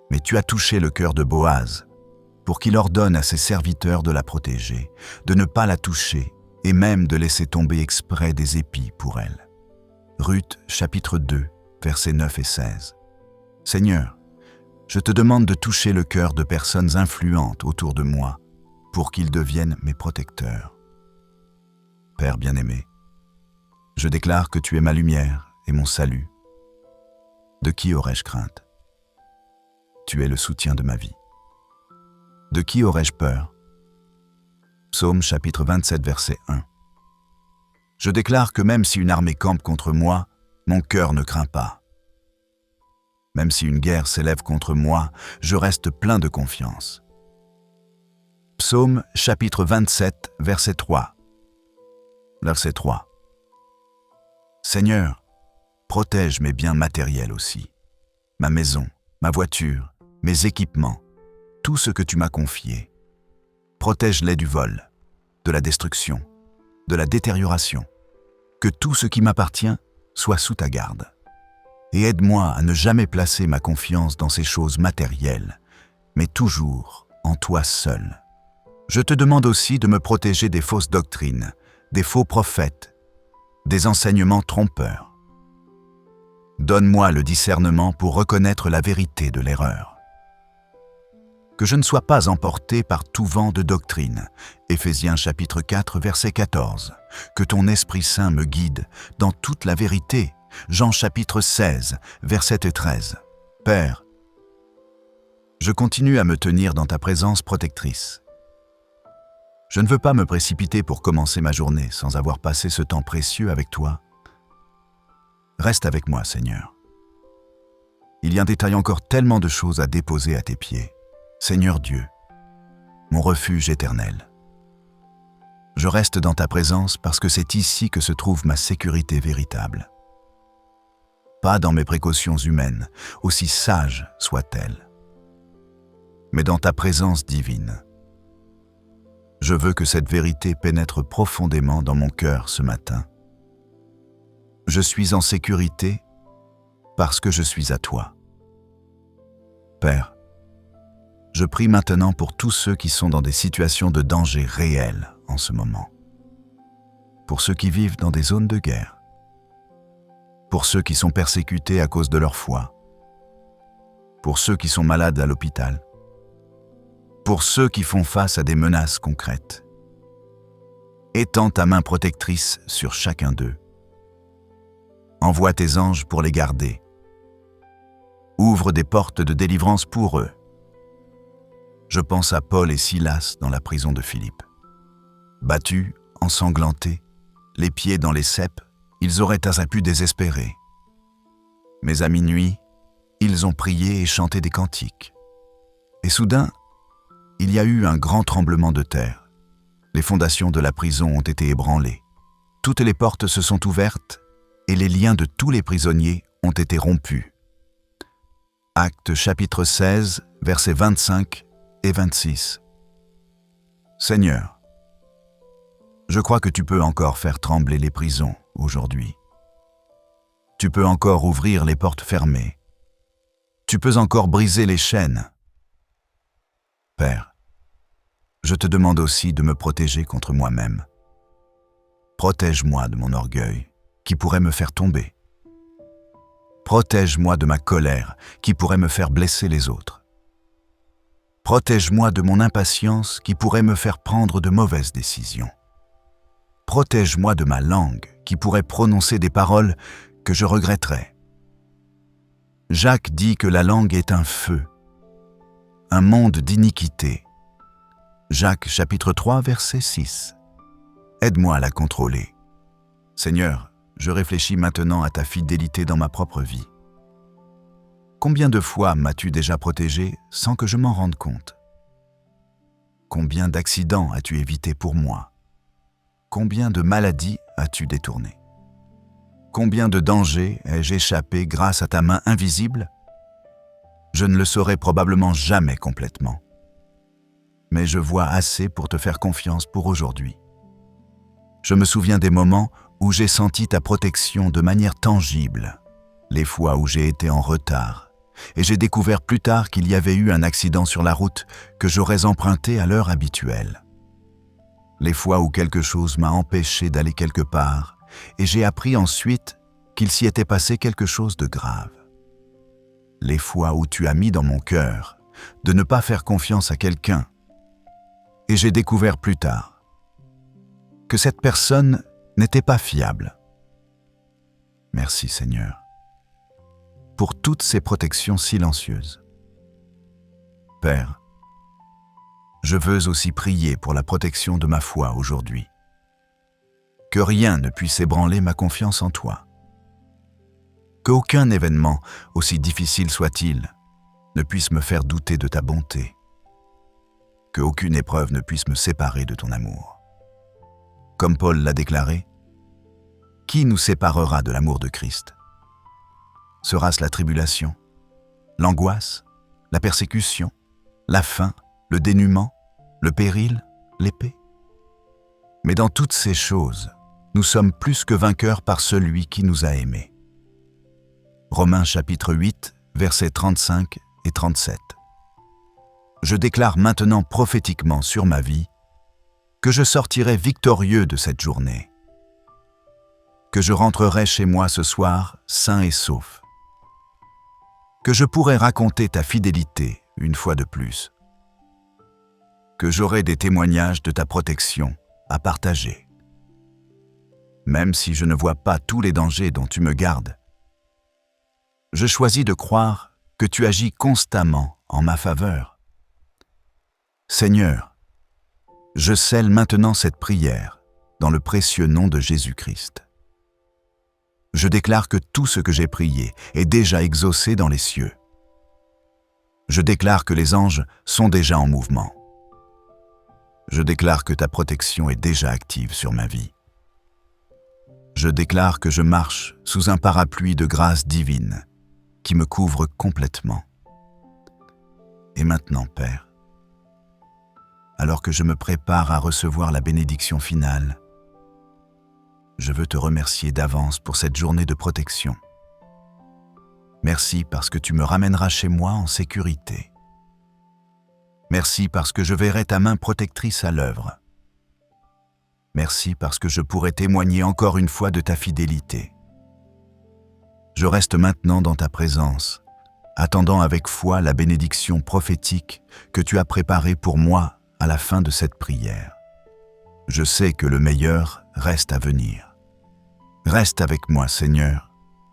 Mais tu as touché le cœur de Boaz pour qu'il ordonne à ses serviteurs de la protéger, de ne pas la toucher et même de laisser tomber exprès des épis pour elle. Ruth chapitre 2, versets 9 et 16. Seigneur, je te demande de toucher le cœur de personnes influentes autour de moi pour qu'ils deviennent mes protecteurs. Père bien-aimé, je déclare que tu es ma lumière et mon salut. De qui aurais-je crainte? Tu es le soutien de ma vie. De qui aurais-je peur? Psaume chapitre 27, verset 1. Je déclare que même si une armée campe contre moi, mon cœur ne craint pas. Même si une guerre s'élève contre moi, je reste plein de confiance. Psaume chapitre 27, verset 3. Verset 3. Seigneur, protège mes biens matériels aussi, ma maison, ma voiture, mes équipements, tout ce que tu m'as confié. Protège-les du vol, de la destruction, de la détérioration, que tout ce qui m'appartient soit sous ta garde. Et aide-moi à ne jamais placer ma confiance dans ces choses matérielles, mais toujours en toi seul. Je te demande aussi de me protéger des fausses doctrines, des faux prophètes, des enseignements trompeurs. Donne-moi le discernement pour reconnaître la vérité de l'erreur. Que je ne sois pas emporté par tout vent de doctrine. Éphésiens chapitre 4, verset 14. Que ton Esprit Saint me guide dans toute la vérité. Jean chapitre 16, verset 13. Père, je continue à me tenir dans ta présence protectrice. Je ne veux pas me précipiter pour commencer ma journée sans avoir passé ce temps précieux avec toi. Reste avec moi, Seigneur. Il y a en détail encore tellement de choses à déposer à tes pieds. Seigneur Dieu, mon refuge éternel. Je reste dans ta présence parce que c'est ici que se trouve ma sécurité véritable. Pas dans mes précautions humaines, aussi sages soient-elles, mais dans ta présence divine. Je veux que cette vérité pénètre profondément dans mon cœur ce matin. Je suis en sécurité parce que je suis à toi. Père, je prie maintenant pour tous ceux qui sont dans des situations de danger réel en ce moment. Pour ceux qui vivent dans des zones de guerre. Pour ceux qui sont persécutés à cause de leur foi. Pour ceux qui sont malades à l'hôpital. Pour ceux qui font face à des menaces concrètes. Étends ta main protectrice sur chacun d'eux. Envoie tes anges pour les garder. Ouvre des portes de délivrance pour eux. Je pense à Paul et Silas dans la prison de Philippe. Battus, ensanglantés, les pieds dans les ceps, ils auraient pu désespérer. Mais à minuit, ils ont prié et chanté des cantiques. Et soudain, il y a eu un grand tremblement de terre. Les fondations de la prison ont été ébranlées. Toutes les portes se sont ouvertes et les liens de tous les prisonniers ont été rompus. Actes chapitre 16, versets 25 et 26. Seigneur, je crois que tu peux encore faire trembler les prisons aujourd'hui. Tu peux encore ouvrir les portes fermées. Tu peux encore briser les chaînes. Père, je te demande aussi de me protéger contre moi-même. Protège-moi de mon orgueil, qui pourrait me faire tomber. Protège-moi de ma colère, qui pourrait me faire blesser les autres. Protège-moi de mon impatience, qui pourrait me faire prendre de mauvaises décisions. Protège-moi de ma langue, qui pourrait prononcer des paroles que je regretterais. Jacques dit que la langue est un feu, un monde d'iniquité. Jacques chapitre 3, verset 6. Aide-moi à la contrôler. Seigneur, je réfléchis maintenant à ta fidélité dans ma propre vie. Combien de fois m'as-tu déjà protégé sans que je m'en rende compte? Combien d'accidents as-tu évité pour moi? Combien de maladies as-tu détourné? Combien de dangers ai-je échappé grâce à ta main invisible? Je ne le saurai probablement jamais complètement. Mais je vois assez pour te faire confiance pour aujourd'hui. Je me souviens des moments où j'ai senti ta protection de manière tangible, les fois où j'ai été en retard, et j'ai découvert plus tard qu'il y avait eu un accident sur la route que j'aurais emprunté à l'heure habituelle. Les fois où quelque chose m'a empêché d'aller quelque part, et j'ai appris ensuite qu'il s'y était passé quelque chose de grave. Les fois où tu as mis dans mon cœur de ne pas faire confiance à quelqu'un, et j'ai découvert plus tard que cette personne n'était pas fiable. Merci Seigneur pour toutes ces protections silencieuses. Père, je veux aussi prier pour la protection de ma foi aujourd'hui. Que rien ne puisse ébranler ma confiance en toi. Qu'aucun événement, aussi difficile soit-il, ne puisse me faire douter de ta bonté. Qu'aucune épreuve ne puisse me séparer de ton amour. Comme Paul l'a déclaré, « Qui nous séparera de l'amour de Christ ? Sera-ce la tribulation, l'angoisse, la persécution, la faim, le dénuement, le péril, l'épée ? Mais dans toutes ces choses, nous sommes plus que vainqueurs par celui qui nous a aimés. » Romains chapitre 8, versets 35 et 37. Je déclare maintenant prophétiquement sur ma vie que je sortirai victorieux de cette journée, que je rentrerai chez moi ce soir sain et sauf, que je pourrai raconter ta fidélité une fois de plus, que j'aurai des témoignages de ta protection à partager. Même si je ne vois pas tous les dangers dont tu me gardes, je choisis de croire que tu agis constamment en ma faveur. Seigneur, je scelle maintenant cette prière dans le précieux nom de Jésus-Christ. Je déclare que tout ce que j'ai prié est déjà exaucé dans les cieux. Je déclare que les anges sont déjà en mouvement. Je déclare que ta protection est déjà active sur ma vie. Je déclare que je marche sous un parapluie de grâce divine qui me couvre complètement. Et maintenant, Père, alors que je me prépare à recevoir la bénédiction finale, je veux te remercier d'avance pour cette journée de protection. Merci parce que tu me ramèneras chez moi en sécurité. Merci parce que je verrai ta main protectrice à l'œuvre. Merci parce que je pourrai témoigner encore une fois de ta fidélité. Je reste maintenant dans ta présence, attendant avec foi la bénédiction prophétique que tu as préparée pour moi à la fin de cette prière. Je sais que le meilleur reste à venir. Reste avec moi, Seigneur,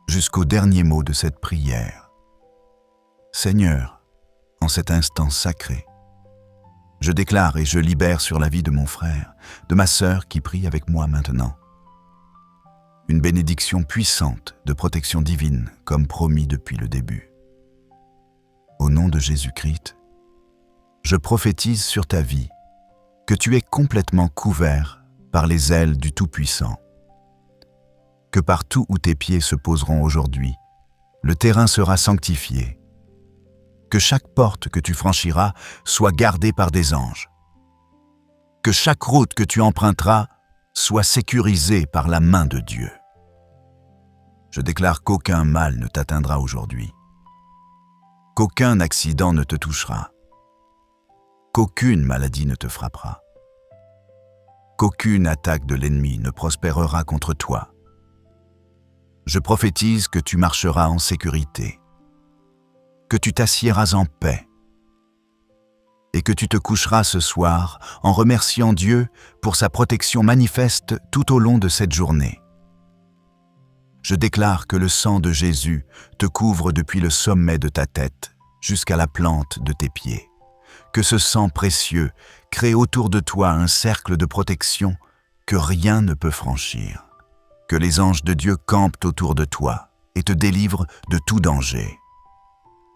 jusqu'au dernier mot de cette prière. Seigneur, en cet instant sacré, je déclare et je libère sur la vie de mon frère, de ma sœur qui prie avec moi maintenant, une bénédiction puissante de protection divine comme promis depuis le début. Au nom de Jésus-Christ, je prophétise sur ta vie que tu es complètement couvert par les ailes du Tout-Puissant, que partout où tes pieds se poseront aujourd'hui, le terrain sera sanctifié, que chaque porte que tu franchiras soit gardée par des anges, que chaque route que tu emprunteras soit sécurisée par la main de Dieu. Je déclare qu'aucun mal ne t'atteindra aujourd'hui, qu'aucun accident ne te touchera, qu'aucune maladie ne te frappera, qu'aucune attaque de l'ennemi ne prospérera contre toi. Je prophétise que tu marcheras en sécurité, que tu t'assiéras en paix et que tu te coucheras ce soir en remerciant Dieu pour sa protection manifeste tout au long de cette journée. Je déclare que le sang de Jésus te couvre depuis le sommet de ta tête jusqu'à la plante de tes pieds, que ce sang précieux crée autour de toi un cercle de protection que rien ne peut franchir, que les anges de Dieu campent autour de toi et te délivrent de tout danger,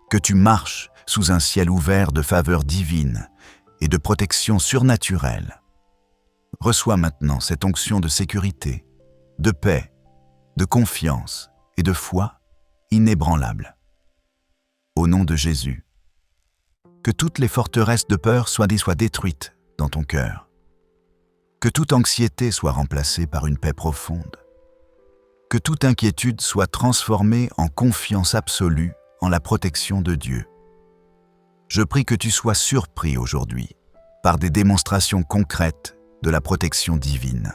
que tu marches sous un ciel ouvert de faveur divine et de protection surnaturelle. Reçois maintenant cette onction de sécurité, de paix, de confiance et de foi inébranlable. Au nom de Jésus, que toutes les forteresses de peur soient détruites dans ton cœur, que toute anxiété soit remplacée par une paix profonde, que toute inquiétude soit transformée en confiance absolue en la protection de Dieu. Je prie que tu sois surpris aujourd'hui par des démonstrations concrètes de la protection divine.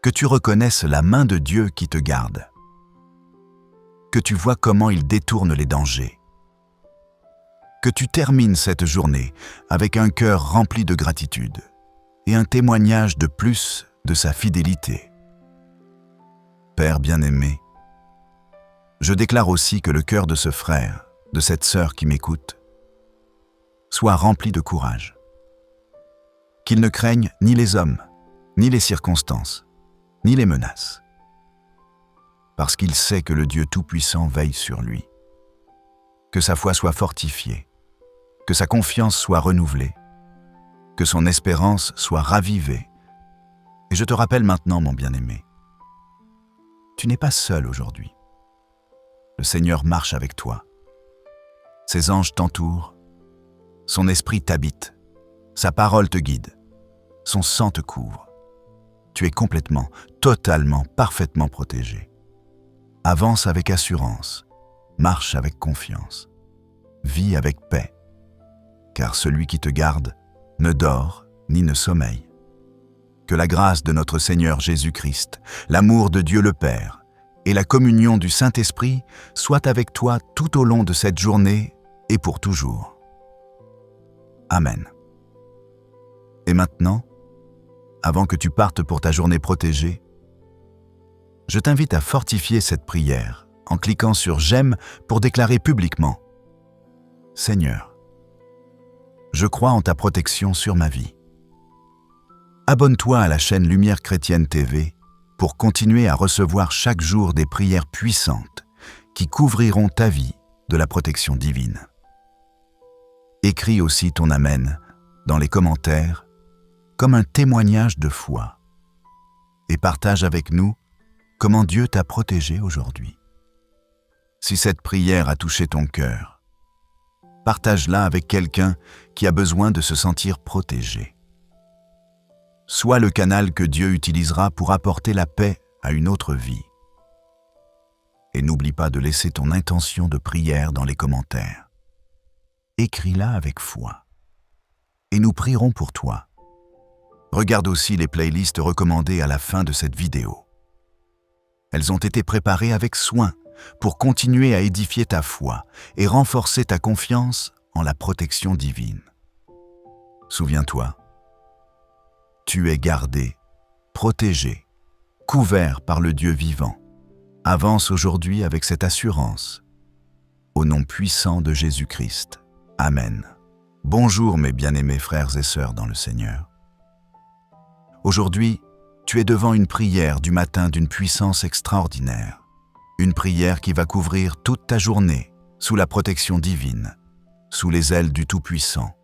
Que tu reconnaisses la main de Dieu qui te garde. Que tu vois comment il détourne les dangers. Que tu termines cette journée avec un cœur rempli de gratitude et un témoignage de plus de sa fidélité. Père bien-aimé, je déclare aussi que le cœur de ce frère, de cette sœur qui m'écoute, soit rempli de courage. Qu'il ne craigne ni les hommes, ni les circonstances, ni les menaces, parce qu'il sait que le Dieu Tout-Puissant veille sur lui. Que sa foi soit fortifiée, que sa confiance soit renouvelée, que son espérance soit ravivée. Et je te rappelle maintenant, mon bien-aimé, tu n'es pas seul aujourd'hui. Le Seigneur marche avec toi. Ses anges t'entourent, son esprit t'habite, sa parole te guide, son sang te couvre. Tu es complètement, totalement, parfaitement protégé. Avance avec assurance, marche avec confiance, vis avec paix, car celui qui te garde ne dort ni ne sommeille. Que la grâce de notre Seigneur Jésus-Christ, l'amour de Dieu le Père et la communion du Saint-Esprit soient avec toi tout au long de cette journée et pour toujours. Amen. Et maintenant, avant que tu partes pour ta journée protégée, je t'invite à fortifier cette prière en cliquant sur « J'aime » pour déclarer publiquement « Seigneur, je crois en ta protection sur ma vie. Abonne-toi à la chaîne Lumière Chrétienne TV pour continuer à recevoir chaque jour des prières puissantes qui couvriront ta vie de la protection divine. Écris aussi ton Amen dans les commentaires comme un témoignage de foi et partage avec nous comment Dieu t'a protégé aujourd'hui. Si cette prière a touché ton cœur, partage-la avec quelqu'un qui a besoin de se sentir protégé. Sois le canal que Dieu utilisera pour apporter la paix à une autre vie. Et n'oublie pas de laisser ton intention de prière dans les commentaires. Écris-la avec foi. Et nous prierons pour toi. Regarde aussi les playlists recommandées à la fin de cette vidéo. Elles ont été préparées avec soin pour continuer à édifier ta foi et renforcer ta confiance en la protection divine. Souviens-toi, tu es gardé, protégé, couvert par le Dieu vivant. Avance aujourd'hui avec cette assurance. Au nom puissant de Jésus-Christ. Amen. Bonjour mes bien-aimés frères et sœurs dans le Seigneur. Aujourd'hui, tu es devant une prière du matin d'une puissance extraordinaire. Une prière qui va couvrir toute ta journée sous la protection divine, sous les ailes du Tout-Puissant.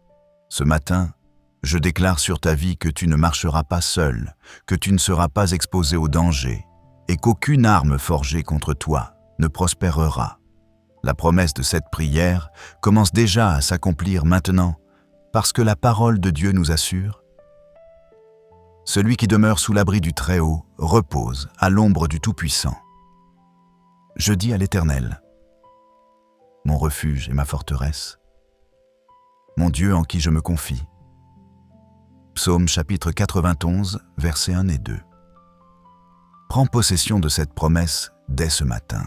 Ce matin, je déclare sur ta vie que tu ne marcheras pas seul, que tu ne seras pas exposé au danger et qu'aucune arme forgée contre toi ne prospérera. La promesse de cette prière commence déjà à s'accomplir maintenant parce que la parole de Dieu nous assure « Celui qui demeure sous l'abri du Très-Haut repose à l'ombre du Tout-Puissant. je dis à l'Éternel, mon refuge et ma forteresse, mon Dieu en qui je me confie. Psaume chapitre 91, versets 1 et 2. Prends possession de cette promesse dès ce matin.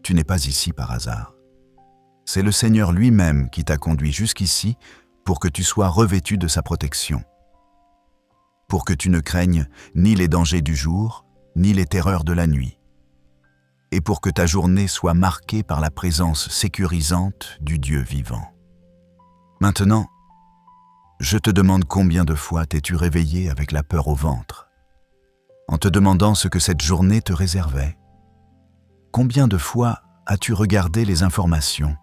Tu n'es pas ici par hasard. C'est le Seigneur lui-même qui t'a conduit jusqu'ici pour que tu sois revêtu de sa protection, pour que tu ne craignes ni les dangers du jour, ni les terreurs de la nuit, et pour que ta journée soit marquée par la présence sécurisante du Dieu vivant. Maintenant, je te demande combien de fois t'es-tu réveillé avec la peur au ventre, en te demandant ce que cette journée te réservait. Combien de fois as-tu regardé les informations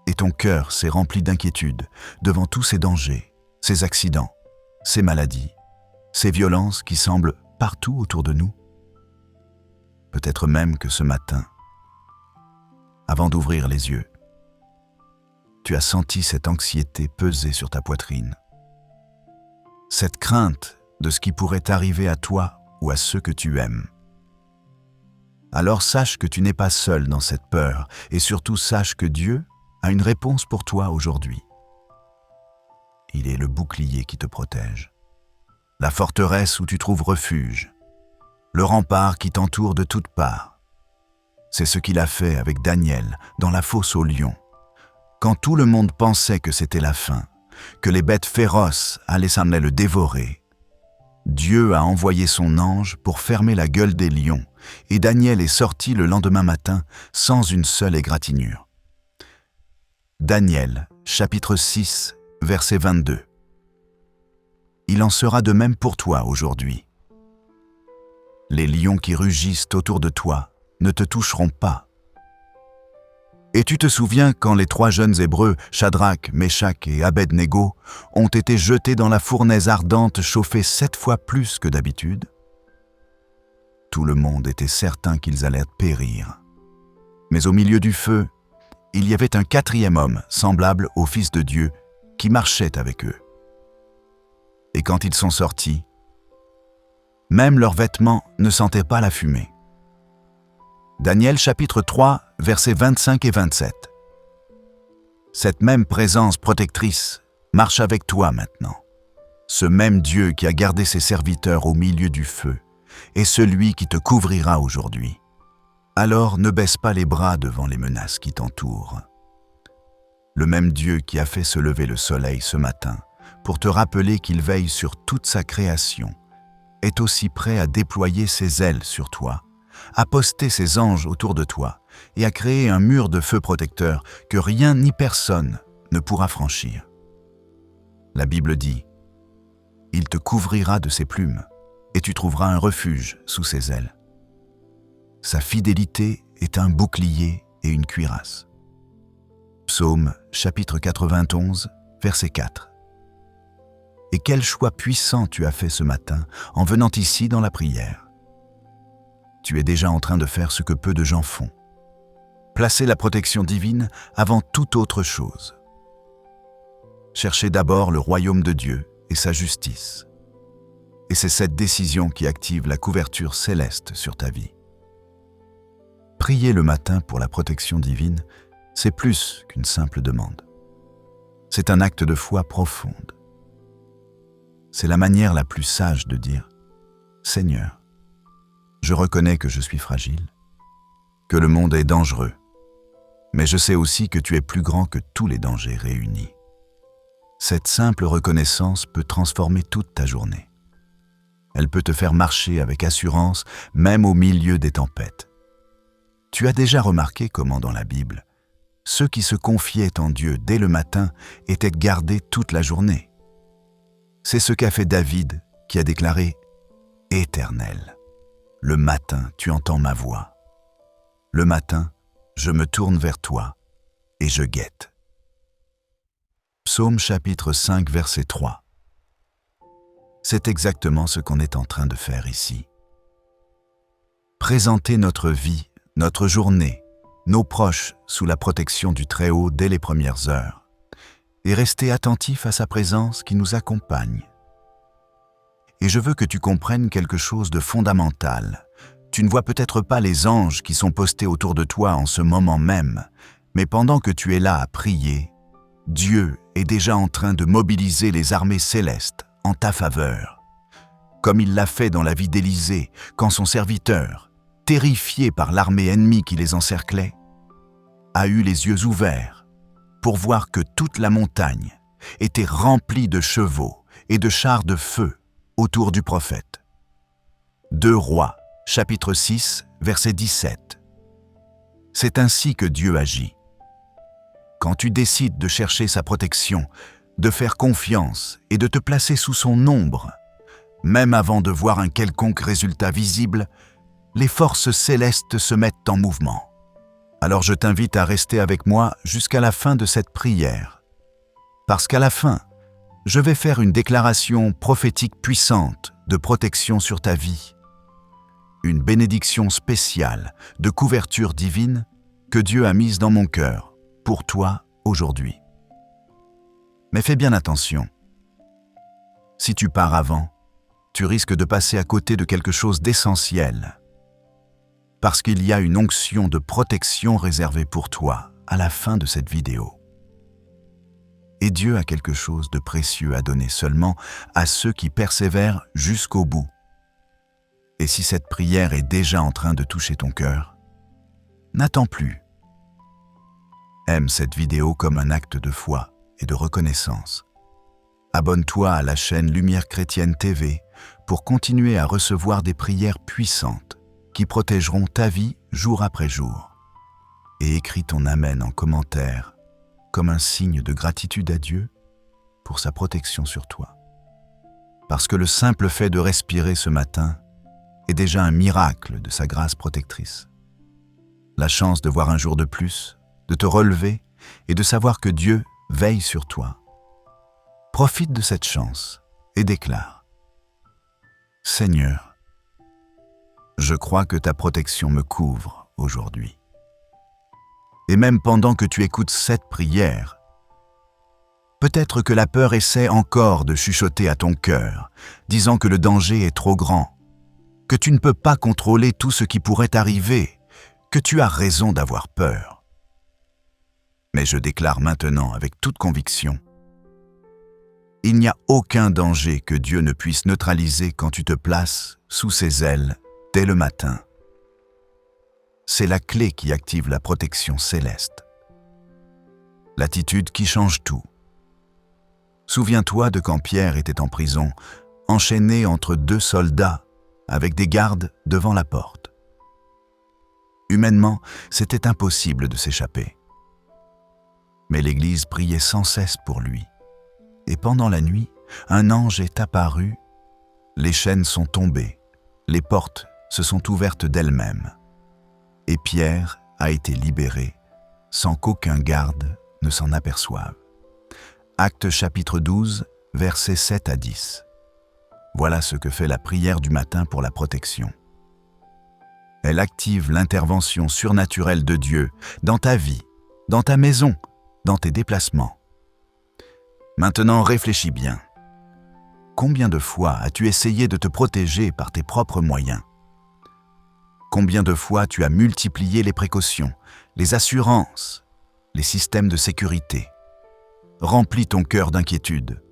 et ton cœur s'est rempli d'inquiétude devant tous ces dangers, ces accidents, ces maladies, ces violences qui semblent partout autour de nous? Peut-être même que ce matin, avant d'ouvrir les yeux, tu as senti cette anxiété peser sur ta poitrine, cette crainte de ce qui pourrait arriver à toi ou à ceux que tu aimes. Alors sache que tu n'es pas seul dans cette peur et surtout sache que Dieu a une réponse pour toi aujourd'hui. Il est le bouclier qui te protège, la forteresse où tu trouves refuge, le rempart qui t'entoure de toutes parts. C'est ce qu'il a fait avec Daniel dans la fosse aux lions. Quand tout le monde pensait que c'était la fin, que les bêtes féroces allaient le dévorer, Dieu a envoyé son ange pour fermer la gueule des lions, et Daniel est sorti le lendemain matin sans une seule égratignure. Daniel, chapitre 6, verset 22. Il en sera de même pour toi aujourd'hui. Les lions qui rugissent autour de toi ne te toucheront pas. Et tu te souviens quand les 3 jeunes Hébreux, Shadrach, Meshach et Abed-Négo, ont été jetés dans la fournaise ardente chauffée 7 fois plus que d'habitude? Tout le monde était certain qu'ils allaient périr. Mais au milieu du feu, il y avait un 4e homme, semblable au Fils de Dieu, qui marchait avec eux. Et quand ils sont sortis, même leurs vêtements ne sentaient pas la fumée. Daniel chapitre 3, versets 25 et 27. Cette même présence protectrice marche avec toi maintenant. Ce même Dieu qui a gardé ses serviteurs au milieu du feu est celui qui te couvrira aujourd'hui. Alors ne baisse pas les bras devant les menaces qui t'entourent. Le même Dieu qui a fait se lever le soleil ce matin pour te rappeler qu'il veille sur toute sa création est aussi prêt à déployer ses ailes sur toi, à poster ses anges autour de toi et à créer un mur de feu protecteur que rien ni personne ne pourra franchir. La Bible dit « Il te couvrira de ses plumes et tu trouveras un refuge sous ses ailes. » Sa fidélité est un bouclier et une cuirasse. Psaume chapitre 91, verset 4. Et quel choix puissant tu as fait ce matin en venant ici dans la prière. Tu es déjà en train de faire ce que peu de gens font. Placer la protection divine avant toute autre chose. Cherchez d'abord le royaume de Dieu et sa justice. Et c'est cette décision qui active la couverture céleste sur ta vie. Prier le matin pour la protection divine, c'est plus qu'une simple demande. C'est un acte de foi profonde. C'est la manière la plus sage de dire « Seigneur, je reconnais que je suis fragile, que le monde est dangereux, mais je sais aussi que tu es plus grand que tous les dangers réunis. » Cette simple reconnaissance peut transformer toute ta journée. Elle peut te faire marcher avec assurance, même au milieu des tempêtes. Tu as déjà remarqué comment dans la Bible, ceux qui se confiaient en Dieu dès le matin étaient gardés toute la journée. C'est ce qu'a fait David qui a déclaré « Éternel, le matin tu entends ma voix. Le matin, je me tourne vers toi et je guette. » Psaume chapitre 5, verset 3. C'est exactement ce qu'on est en train de faire ici. Présenter notre vie, notre journée, nos proches sous la protection du Très-Haut dès les premières heures et rester attentif à sa présence qui nous accompagne. Et je veux que tu comprennes quelque chose de fondamental. Tu ne vois peut-être pas les anges qui sont postés autour de toi en ce moment même, mais pendant que tu es là à prier, Dieu est déjà en train de mobiliser les armées célestes en ta faveur, comme il l'a fait dans la vie d'Élisée, quand son serviteur, terrifié par l'armée ennemie qui les encerclait, a eu les yeux ouverts pour voir que toute la montagne était remplie de chevaux et de chars de feu autour du prophète. 2 Rois, chapitre 6, verset 17. C'est ainsi que Dieu agit. Quand tu décides de chercher sa protection, de faire confiance et de te placer sous son ombre, même avant de voir un quelconque résultat visible, les forces célestes se mettent en mouvement. Alors je t'invite à rester avec moi jusqu'à la fin de cette prière. Parce qu'à la fin, je vais faire une déclaration prophétique puissante de protection sur ta vie. Une bénédiction spéciale de couverture divine que Dieu a mise dans mon cœur pour toi aujourd'hui. Mais fais bien attention. Si tu pars avant, tu risques de passer à côté de quelque chose d'essentiel. Parce qu'il y a une onction de protection réservée pour toi à la fin de cette vidéo. Et Dieu a quelque chose de précieux à donner seulement à ceux qui persévèrent jusqu'au bout. Et si cette prière est déjà en train de toucher ton cœur, n'attends plus. Aime cette vidéo comme un acte de foi et de reconnaissance. Abonne-toi à la chaîne Lumière Chrétienne TV pour continuer à recevoir des prières puissantes qui protégeront ta vie jour après jour. Et écris ton Amen en commentaire comme un signe de gratitude à Dieu pour sa protection sur toi. Parce que le simple fait de respirer ce matin est déjà un miracle de sa grâce protectrice. La chance de voir un jour de plus, de te relever et de savoir que Dieu veille sur toi. Profite de cette chance et déclare : Seigneur, je crois que ta protection me couvre aujourd'hui. Et même pendant que tu écoutes cette prière, peut-être que la peur essaie encore de chuchoter à ton cœur, disant que le danger est trop grand, que tu ne peux pas contrôler tout ce qui pourrait arriver, que tu as raison d'avoir peur. Mais je déclare maintenant avec toute conviction : il n'y a aucun danger que Dieu ne puisse neutraliser quand tu te places sous ses ailes dès le matin. C'est la clé qui active la protection céleste. L'attitude qui change tout. Souviens-toi de quand Pierre était en prison, enchaîné entre 2 soldats, avec des gardes devant la porte. Humainement, c'était impossible de s'échapper. Mais l'Église priait sans cesse pour lui. Et pendant la nuit, un ange est apparu, les chaînes sont tombées, les portes se sont ouvertes d'elles-mêmes. Et Pierre a été libéré sans qu'aucun garde ne s'en aperçoive. Actes chapitre 12, versets 7 à 10. Voilà ce que fait la prière du matin pour la protection. Elle active l'intervention surnaturelle de Dieu dans ta vie, dans ta maison, dans tes déplacements. Maintenant, réfléchis bien. Combien de fois as-tu essayé de te protéger par tes propres moyens ? Combien de fois tu as multiplié les précautions, les assurances, les systèmes de sécurité, rempli ton cœur d'inquiétude.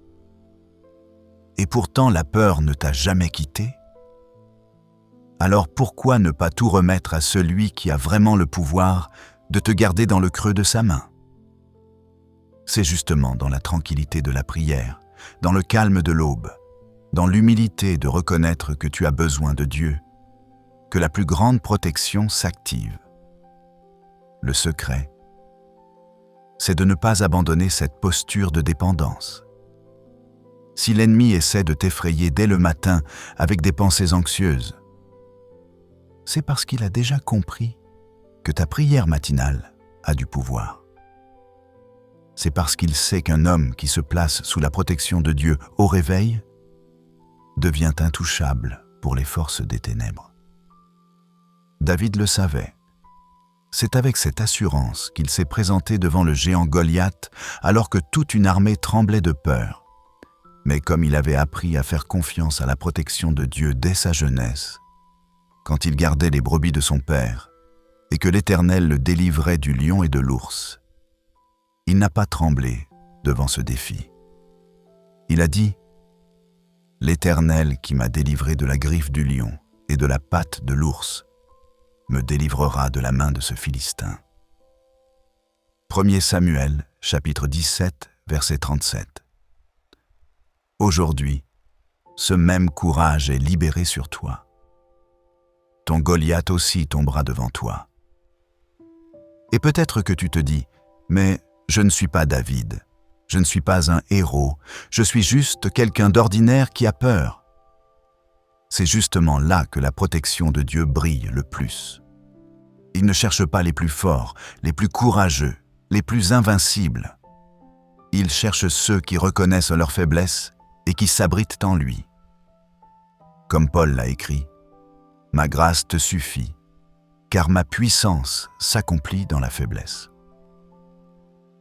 Et pourtant la peur ne t'a jamais quitté. Alors pourquoi ne pas tout remettre à celui qui a vraiment le pouvoir de te garder dans le creux de sa main ? C'est justement dans la tranquillité de la prière, dans le calme de l'aube, dans l'humilité de reconnaître que tu as besoin de Dieu, que la plus grande protection s'active. Le secret, c'est de ne pas abandonner cette posture de dépendance. Si l'ennemi essaie de t'effrayer dès le matin avec des pensées anxieuses, c'est parce qu'il a déjà compris que ta prière matinale a du pouvoir. C'est parce qu'il sait qu'un homme qui se place sous la protection de Dieu au réveil devient intouchable pour les forces des ténèbres. David le savait. C'est avec cette assurance qu'il s'est présenté devant le géant Goliath alors que toute une armée tremblait de peur. Mais comme il avait appris à faire confiance à la protection de Dieu dès sa jeunesse, quand il gardait les brebis de son père, et que l'Éternel le délivrait du lion et de l'ours. Il n'a pas tremblé devant ce défi. Il a dit « L'Éternel qui m'a délivré de la griffe du lion et de la patte de l'ours me délivrera de la main de ce Philistin. » 1 Samuel, chapitre 17, verset 37. Aujourd'hui, ce même courage est libéré sur toi. Ton Goliath aussi tombera devant toi. Et peut-être que tu te dis « Mais je ne suis pas David, je ne suis pas un héros, je suis juste quelqu'un d'ordinaire qui a peur. » C'est justement là que la protection de Dieu brille le plus. Il ne cherche pas les plus forts, les plus courageux, les plus invincibles. Il cherche ceux qui reconnaissent leur faiblesse et qui s'abritent en lui. Comme Paul l'a écrit, « Ma grâce te suffit, car ma puissance s'accomplit dans la faiblesse. »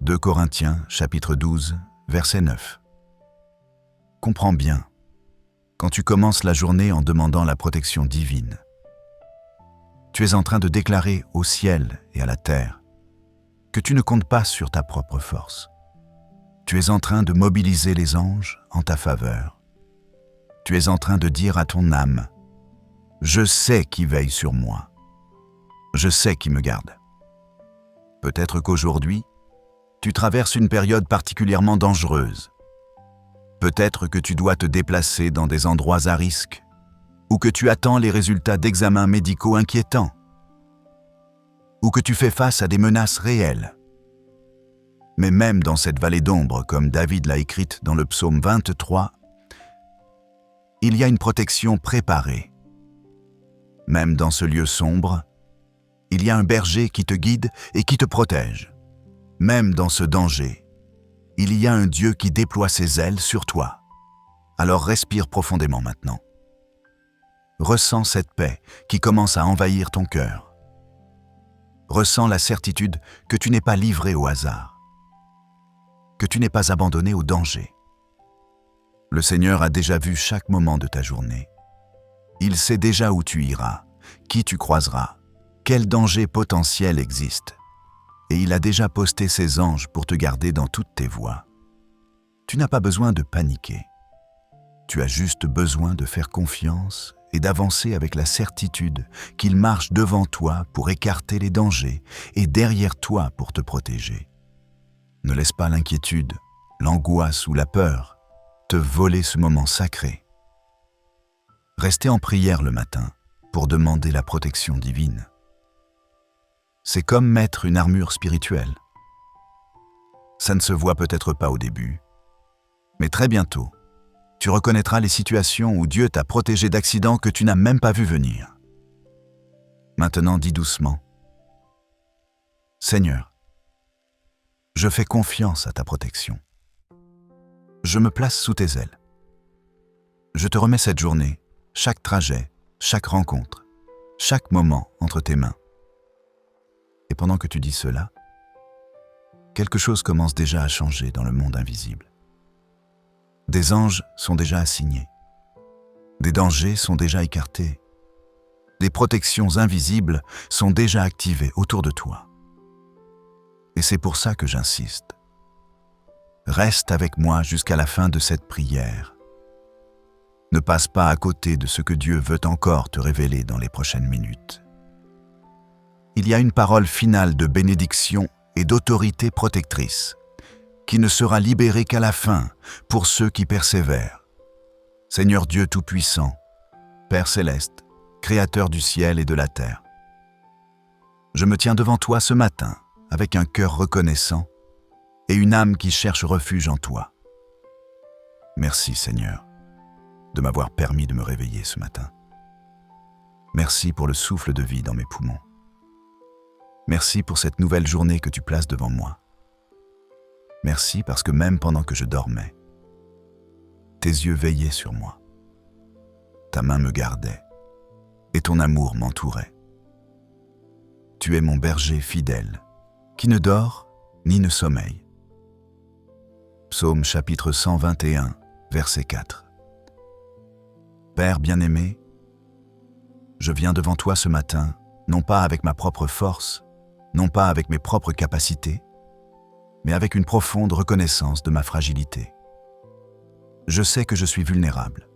2 Corinthiens, chapitre 12, verset 9. Comprends bien, quand tu commences la journée en demandant la protection divine, tu es en train de déclarer au ciel et à la terre que tu ne comptes pas sur ta propre force. Tu es en train de mobiliser les anges en ta faveur. Tu es en train de dire à ton âme « Je sais qui veille sur moi. Je sais qui me garde. » Peut-être qu'aujourd'hui, tu traverses une période particulièrement dangereuse. Peut-être que tu dois te déplacer dans des endroits à risque ou que tu attends les résultats d'examens médicaux inquiétants ou que tu fais face à des menaces réelles. Mais même dans cette vallée d'ombre, comme David l'a écrite dans le psaume 23, il y a une protection préparée. Même dans ce lieu sombre, il y a un berger qui te guide et qui te protège. Même dans ce danger, il y a un Dieu qui déploie ses ailes sur toi. Alors respire profondément maintenant. Ressens cette paix qui commence à envahir ton cœur. Ressens la certitude que tu n'es pas livré au hasard, que tu n'es pas abandonné au danger. Le Seigneur a déjà vu chaque moment de ta journée. Il sait déjà où tu iras, qui tu croiseras, quel danger potentiel existe. Et il a déjà posté ses anges pour te garder dans toutes tes voies. Tu n'as pas besoin de paniquer. Tu as juste besoin de faire confiance et d'avancer avec la certitude qu'il marche devant toi pour écarter les dangers et derrière toi pour te protéger. Ne laisse pas l'inquiétude, l'angoisse ou la peur te voler ce moment sacré. Restez en prière le matin pour demander la protection divine. C'est comme mettre une armure spirituelle. Ça ne se voit peut-être pas au début, mais très bientôt, tu reconnaîtras les situations où Dieu t'a protégé d'accidents que tu n'as même pas vu venir. Maintenant, dis doucement « Seigneur, je fais confiance à ta protection. Je me place sous tes ailes. Je te remets cette journée, chaque trajet, chaque rencontre, chaque moment entre tes mains. » Et pendant que tu dis cela, quelque chose commence déjà à changer dans le monde invisible. Des anges sont déjà assignés. Des dangers sont déjà écartés. Des protections invisibles sont déjà activées autour de toi. Et c'est pour ça que j'insiste. Reste avec moi jusqu'à la fin de cette prière. Ne passe pas à côté de ce que Dieu veut encore te révéler dans les prochaines minutes. Il y a une parole finale de bénédiction et d'autorité protectrice qui ne sera libérée qu'à la fin pour ceux qui persévèrent. Seigneur Dieu Tout-Puissant, Père Céleste, Créateur du ciel et de la terre, je me tiens devant toi ce matin avec un cœur reconnaissant et une âme qui cherche refuge en toi. Merci Seigneur de m'avoir permis de me réveiller ce matin. Merci pour le souffle de vie dans mes poumons. Merci pour cette nouvelle journée que tu places devant moi. Merci parce que même pendant que je dormais, tes yeux veillaient sur moi. Ta main me gardait et ton amour m'entourait. Tu es mon berger fidèle, qui ne dort ni ne sommeille. Psaume chapitre 121, verset 4. Père bien-aimé, Je viens devant toi ce matin, non pas avec ma propre force, non pas avec mes propres capacités, mais avec une profonde reconnaissance de ma fragilité. Je sais que je suis vulnérable,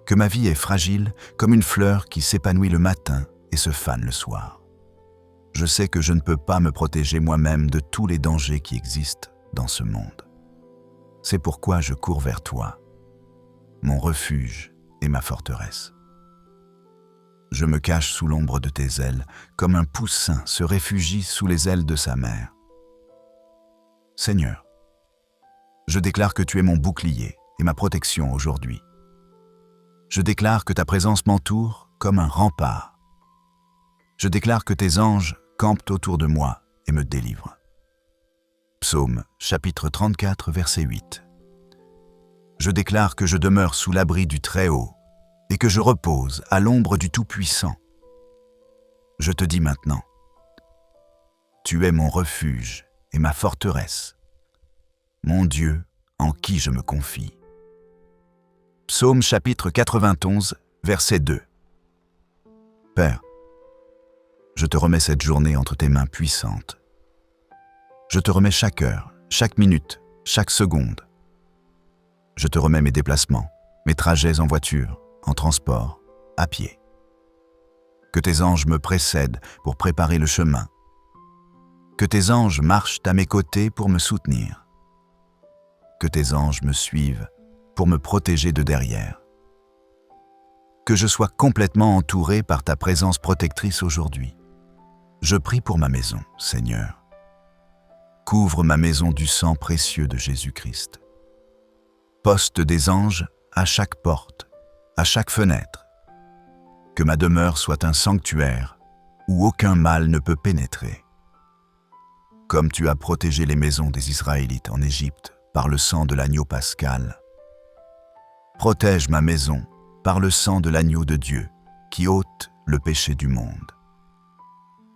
que ma vie est fragile comme une fleur qui s'épanouit le matin et se fane le soir. Je sais que je ne peux pas me protéger moi-même de tous les dangers qui existent dans ce monde. C'est pourquoi je cours vers toi, mon refuge et ma forteresse. Je me cache sous l'ombre de tes ailes, comme un poussin se réfugie sous les ailes de sa mère. Seigneur, je déclare que tu es mon bouclier et ma protection aujourd'hui. Je déclare que ta présence m'entoure comme un rempart. Je déclare que tes anges campent autour de moi et me délivrent. Psaume, chapitre 34, verset 8. Je déclare que je demeure sous l'abri du Très-Haut et que je repose à l'ombre du Tout-Puissant. Je te dis maintenant, tu es mon refuge et ma forteresse, mon Dieu en qui je me confie. Psaume chapitre 91, verset 2. Père, je te remets cette journée entre tes mains puissantes. Je te remets chaque heure, chaque minute, chaque seconde. Je te remets mes déplacements, mes trajets en voiture, en transport, à pied. Que tes anges me précèdent pour préparer le chemin. Que tes anges marchent à mes côtés pour me soutenir. Que tes anges me suivent pour me protéger de derrière. Que je sois complètement entouré par ta présence protectrice aujourd'hui. Je prie pour ma maison, Seigneur. Couvre ma maison du sang précieux de Jésus-Christ. Poste des anges à chaque porte, à chaque fenêtre. Que ma demeure soit un sanctuaire où aucun mal ne peut pénétrer. Comme tu as protégé les maisons des Israélites en Égypte par le sang de l'agneau pascal, protège ma maison par le sang de l'agneau de Dieu qui ôte le péché du monde.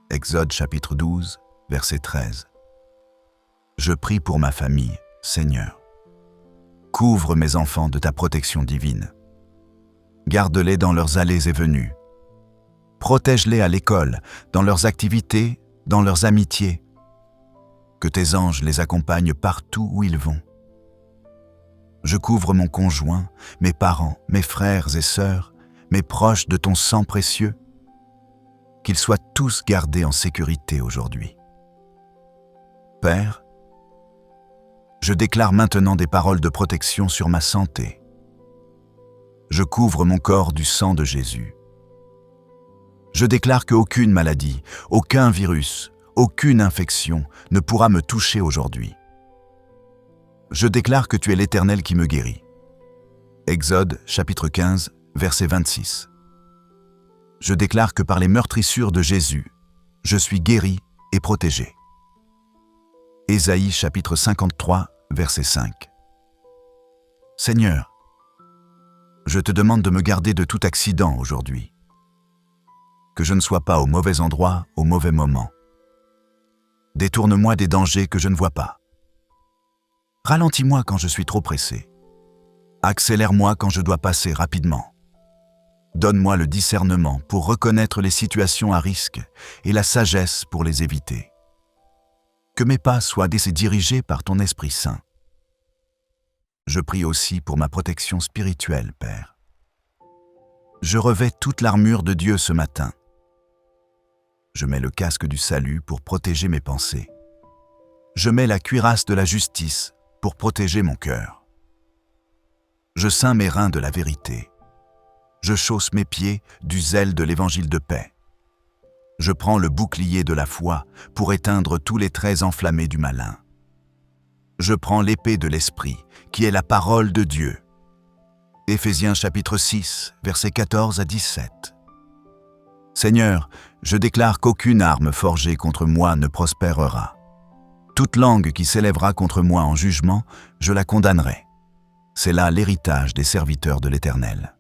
Exode chapitre 12, verset 13. Je prie pour ma famille, Seigneur. Couvre mes enfants de ta protection divine. Garde-les dans leurs allées et venues. Protège-les à l'école, dans leurs activités, dans leurs amitiés. Que tes anges les accompagnent partout où ils vont. Je couvre mon conjoint, mes parents, mes frères et sœurs, mes proches de ton sang précieux. Qu'ils soient tous gardés en sécurité aujourd'hui. Père, je déclare maintenant des paroles de protection sur ma santé. Je couvre mon corps du sang de Jésus. Je déclare qu'aucune maladie, aucun virus, aucune infection ne pourra me toucher aujourd'hui. Je déclare que tu es l'Éternel qui me guérit. Exode chapitre 15, verset 26. Je déclare que par les meurtrissures de Jésus, je suis guéri et protégé. Ésaïe chapitre 53, verset 5. Seigneur, je te demande de me garder de tout accident aujourd'hui. Que je ne sois pas au mauvais endroit, au mauvais moment. Détourne-moi des dangers que je ne vois pas. Ralentis-moi quand je suis trop pressé. Accélère-moi quand je dois passer rapidement. Donne-moi le discernement pour reconnaître les situations à risque et la sagesse pour les éviter. Que mes pas soient dirigés par ton Esprit Saint. Je prie aussi pour ma protection spirituelle, Père. Je revêts toute l'armure de Dieu ce matin. Je mets le casque du salut pour protéger mes pensées. Je mets la cuirasse de la justice pour protéger mon cœur. Je ceins mes reins de la vérité. Je chausse mes pieds du zèle de l'évangile de paix. Je prends le bouclier de la foi pour éteindre tous les traits enflammés du malin. Je prends l'épée de l'Esprit, qui est la parole de Dieu. Éphésiens chapitre 6, versets 14 à 17. Seigneur, je déclare qu'aucune arme forgée contre moi ne prospérera. Toute langue qui s'élèvera contre moi en jugement, je la condamnerai. C'est là l'héritage des serviteurs de l'Éternel.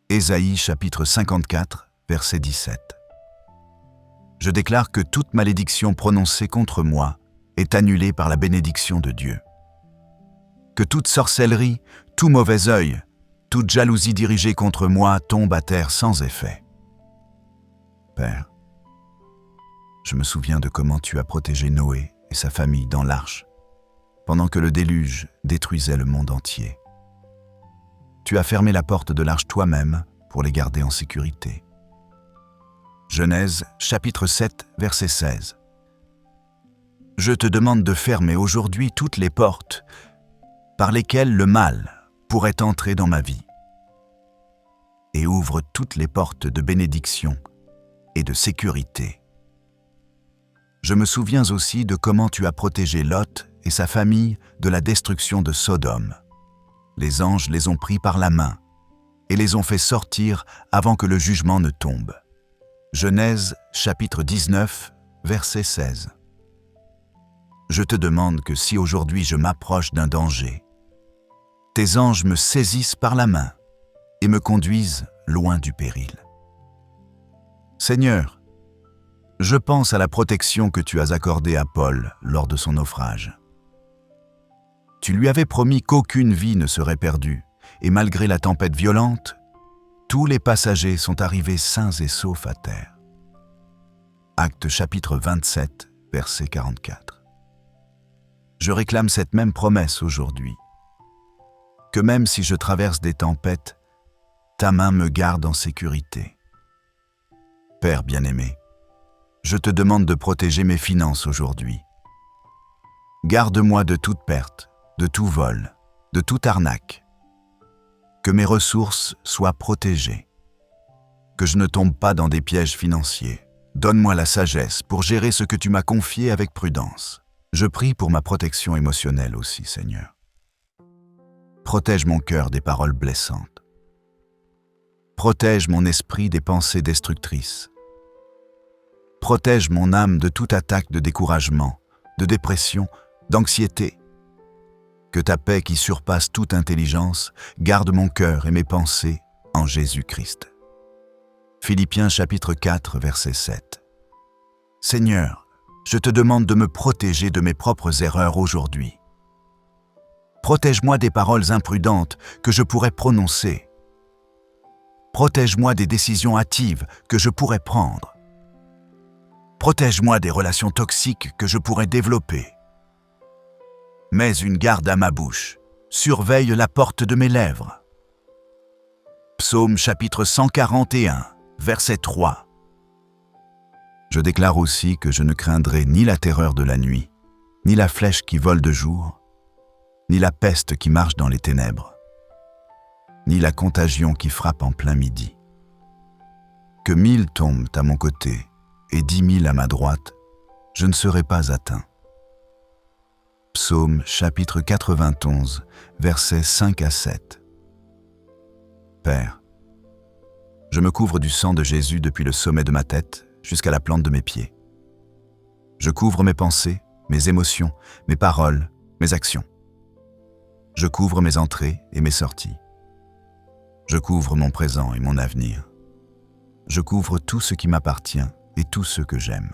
Ésaïe chapitre 54, verset 17. Je déclare que toute malédiction prononcée contre moi est annulée par la bénédiction de Dieu. Que toute sorcellerie, tout mauvais œil, toute jalousie dirigée contre moi tombe à terre sans effet. Père, je me souviens de comment tu as protégé Noé et sa famille dans l'arche, pendant que le déluge détruisait le monde entier. Tu as fermé la porte de l'arche toi-même pour les garder en sécurité. Genèse, chapitre 7, verset 16. Je te demande de fermer aujourd'hui toutes les portes par lesquelles le mal pourrait entrer dans ma vie, et ouvre toutes les portes de bénédiction et de sécurité. Je me souviens aussi de comment tu as protégé Lot et sa famille de la destruction de Sodome. Les anges les ont pris par la main et les ont fait sortir avant que le jugement ne tombe. Genèse, chapitre 19, verset 16. Je te demande que si aujourd'hui je m'approche d'un danger, tes anges me saisissent par la main et me conduisent loin du péril. Seigneur, je pense à la protection que tu as accordée à Paul lors de son naufrage. Tu lui avais promis qu'aucune vie ne serait perdue, et malgré la tempête violente, tous les passagers sont arrivés sains et saufs à terre. Actes chapitre 27, verset 44. Je réclame cette même promesse aujourd'hui, que même si je traverse des tempêtes, ta main me garde en sécurité. Père bien-aimé, je te demande de protéger mes finances aujourd'hui. Garde-moi de toute perte, de tout vol, de toute arnaque. Que mes ressources soient protégées. Que je ne tombe pas dans des pièges financiers. Donne-moi la sagesse pour gérer ce que tu m'as confié avec prudence. Je prie pour ma protection émotionnelle aussi, Seigneur. Protège mon cœur des paroles blessantes. Protège mon esprit des pensées destructrices. Protège mon âme de toute attaque de découragement, de dépression, d'anxiété. Que ta paix qui surpasse toute intelligence garde mon cœur et mes pensées en Jésus-Christ. Philippiens chapitre 4, verset 7. Seigneur, je te demande de me protéger de mes propres erreurs aujourd'hui. Protège-moi des paroles imprudentes que je pourrais prononcer. Protège-moi des décisions hâtives que je pourrais prendre. Protège-moi des relations toxiques que je pourrais développer. Mets une garde à ma bouche, surveille la porte de mes lèvres. Psaume chapitre 141, verset 3. Je déclare aussi que je ne craindrai ni la terreur de la nuit, ni la flèche qui vole de jour, ni la peste qui marche dans les ténèbres, ni la contagion qui frappe en plein midi. Que 1000 tombent à mon côté et 10 000 à ma droite, je ne serai pas atteint. Psaume chapitre 91, versets 5 à 7. Père, je me couvre du sang de Jésus depuis le sommet de ma tête jusqu'à la plante de mes pieds. Je couvre mes pensées, mes émotions, mes paroles, mes actions. Je couvre mes entrées et mes sorties. Je couvre mon présent et mon avenir. Je couvre tout ce qui m'appartient et tout ce que j'aime.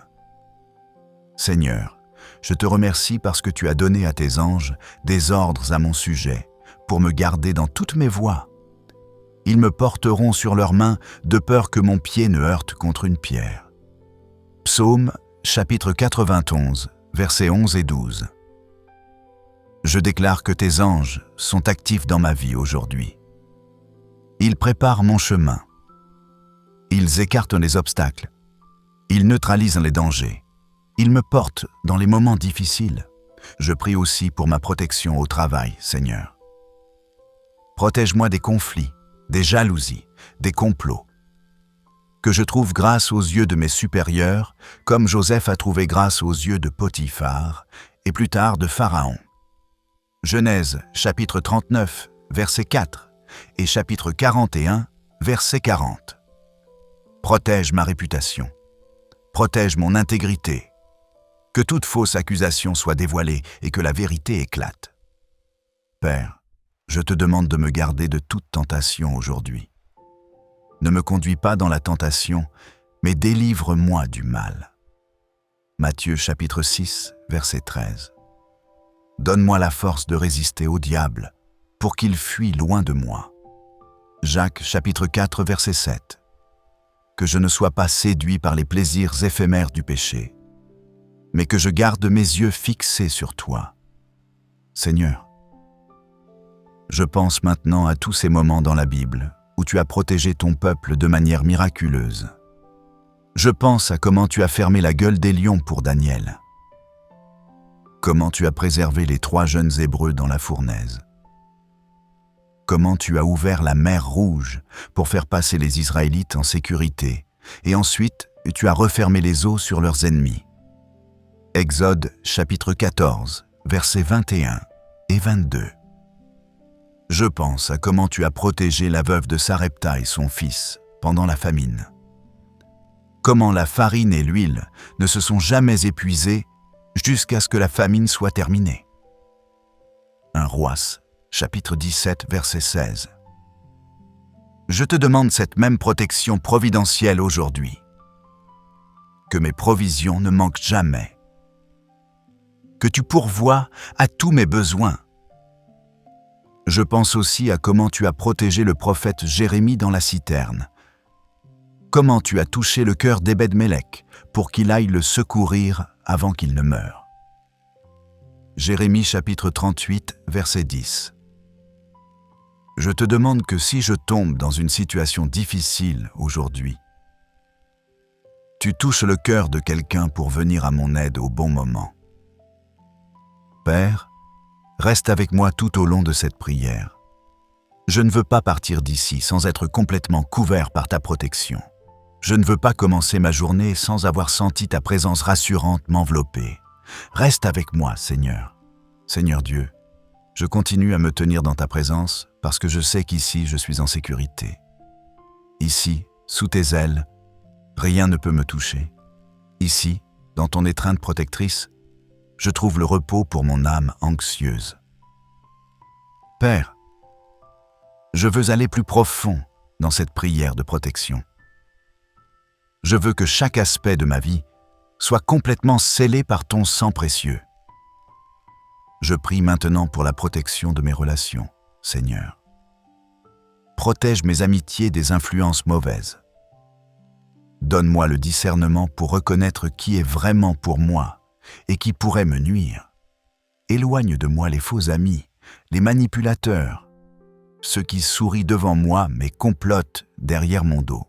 Seigneur, je te remercie parce que tu as donné à tes anges des ordres à mon sujet pour me garder dans toutes mes voies. Ils me porteront sur leurs mains de peur que mon pied ne heurte contre une pierre. Psaume chapitre 91, versets 11 et 12. Je déclare que tes anges sont actifs dans ma vie aujourd'hui. Ils préparent mon chemin. Ils écartent les obstacles. Ils neutralisent les dangers. Ils me portent dans les moments difficiles. Je prie aussi pour ma protection au travail, Seigneur. Protège-moi des conflits, des jalousies, des complots. Que je trouve grâce aux yeux de mes supérieurs, comme Joseph a trouvé grâce aux yeux de Potiphar et plus tard de Pharaon. Genèse, chapitre 39, verset 4 et chapitre 41, verset 40. Protège ma réputation. Protège mon intégrité. Que toute fausse accusation soit dévoilée et que la vérité éclate. Père, je te demande de me garder de toute tentation aujourd'hui. Ne me conduis pas dans la tentation, mais délivre-moi du mal. Matthieu chapitre 6, verset 13. Donne-moi la force de résister au diable, pour qu'il fuit loin de moi. Jacques chapitre 4, verset 7. que je ne sois pas séduit par les plaisirs éphémères du péché, mais que je garde mes yeux fixés sur toi. Seigneur, je pense maintenant à tous ces moments dans la Bible où tu as protégé ton peuple de manière miraculeuse. Je pense à comment tu as fermé la gueule des lions pour Daniel, comment tu as préservé les 3 jeunes Hébreux dans la fournaise, comment tu as ouvert la mer Rouge pour faire passer les Israélites en sécurité, et ensuite tu as refermé les eaux sur leurs ennemis. Exode chapitre 14, versets 21 et 22. Je pense à comment tu as protégé la veuve de Sarepta et son fils pendant la famine. Comment la farine et l'huile ne se sont jamais épuisées jusqu'à ce que la famine soit terminée. 1 Rois, chapitre 17, verset 16. Je te demande cette même protection providentielle aujourd'hui. Que mes provisions ne manquent jamais. Que tu pourvoies à tous mes besoins. Je pense aussi à comment tu as protégé le prophète Jérémie dans la citerne. Comment tu as touché le cœur d'Ébed-Mélec pour qu'il aille le secourir avant qu'il ne meure. Jérémie chapitre 38, verset 10. Je te demande que si je tombe dans une situation difficile aujourd'hui, tu touches le cœur de quelqu'un pour venir à mon aide au bon moment. Père, reste avec moi tout au long de cette prière. Je ne veux pas partir d'ici sans être complètement couvert par ta protection. Je ne veux pas commencer ma journée sans avoir senti ta présence rassurante m'envelopper. Reste avec moi, Seigneur. Seigneur Dieu, je continue à me tenir dans ta présence parce que je sais qu'ici je suis en sécurité. Ici, sous tes ailes, rien ne peut me toucher. Ici, dans ton étreinte protectrice, je trouve le repos pour mon âme anxieuse. Père, je veux aller plus profond dans cette prière de protection. Je veux que chaque aspect de ma vie soit complètement scellé par ton sang précieux. Je prie maintenant pour la protection de mes relations, Seigneur. Protège mes amitiés des influences mauvaises. Donne-moi le discernement pour reconnaître qui est vraiment pour moi et qui pourrait me nuire. Éloigne de moi les faux amis, les manipulateurs, ceux qui sourient devant moi mais complotent derrière mon dos.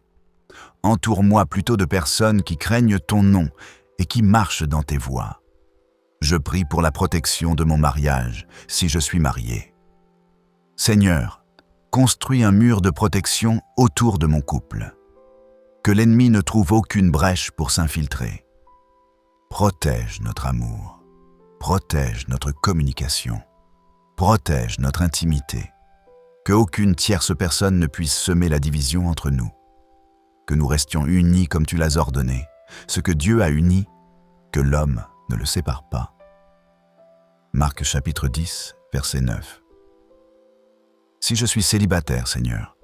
Entoure-moi plutôt de personnes qui craignent ton nom et qui marchent dans tes voies. Je prie pour la protection de mon mariage, si je suis marié. Seigneur, construis un mur de protection autour de mon couple. Que l'ennemi ne trouve aucune brèche pour s'infiltrer. Protège notre amour. Protège notre communication. Protège notre intimité. Que aucune tierce personne ne puisse semer la division entre nous. Que nous restions unis comme tu l'as ordonné. Ce que Dieu a uni, que l'homme ne le sépare pas. Marc chapitre 10, verset 9. Si je suis célibataire, Seigneur,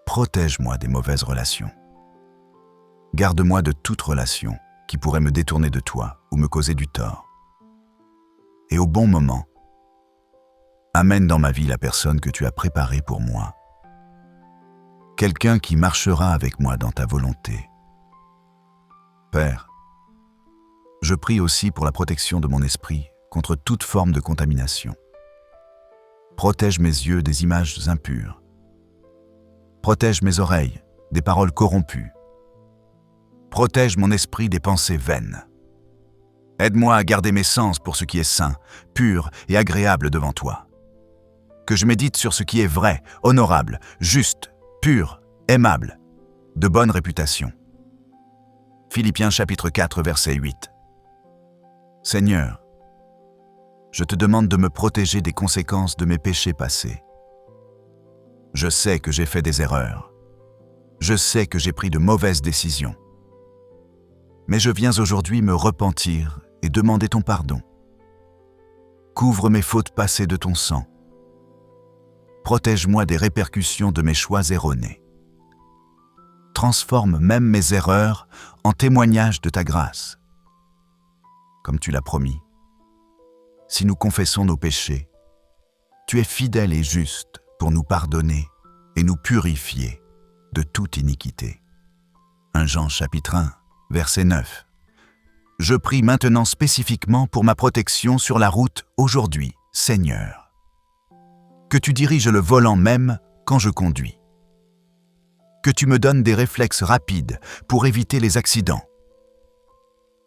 protège-moi des mauvaises relations. Garde-moi de toute relation qui pourrait me détourner de toi ou me causer du tort. Et au bon moment, amène dans ma vie la personne que tu as préparée pour moi. Quelqu'un qui marchera avec moi dans ta volonté. Père, je prie aussi pour la protection de mon esprit contre toute forme de contamination. Protège mes yeux des images impures. Protège mes oreilles des paroles corrompues. Protège mon esprit des pensées vaines. Aide-moi à garder mes sens pour ce qui est sain, pur et agréable devant toi. Que je médite sur ce qui est vrai, honorable, juste, pur, aimable, de bonne réputation. Philippiens chapitre 4, verset 8. Seigneur, je te demande de me protéger des conséquences de mes péchés passés. Je sais que j'ai fait des erreurs. Je sais que j'ai pris de mauvaises décisions. Mais je viens aujourd'hui me repentir et demander ton pardon. Couvre mes fautes passées de ton sang. Protège-moi des répercussions de mes choix erronés. Transforme même mes erreurs en témoignages de ta grâce. Comme tu l'as promis, si nous confessons nos péchés, tu es fidèle et juste pour nous pardonner et nous purifier de toute iniquité. 1 Jean chapitre 1, verset 9. Je prie maintenant spécifiquement pour ma protection sur la route aujourd'hui, Seigneur. Que tu diriges le volant même quand je conduis. Que tu me donnes des réflexes rapides pour éviter les accidents.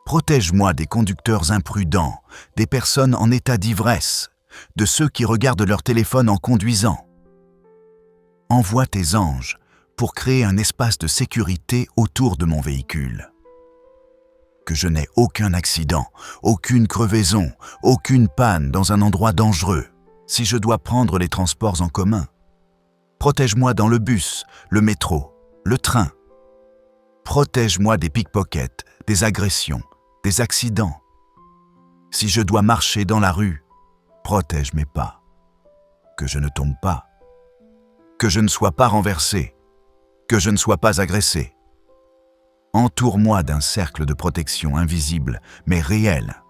Protège-moi des conducteurs imprudents, des personnes en état d'ivresse, de ceux qui regardent leur téléphone en conduisant. Envoie tes anges pour créer un espace de sécurité autour de mon véhicule. Que je n'ai aucun accident, aucune crevaison, aucune panne dans un endroit dangereux, si je dois prendre les transports en commun. Protège-moi dans le bus, le métro, le train. Protège-moi des pickpockets, des agressions, des accidents. Si je dois marcher dans la rue, protège mes pas. Que je ne tombe pas. Que je ne sois pas renversé. Que je ne sois pas agressé. Entoure-moi d'un cercle de protection invisible, mais réel.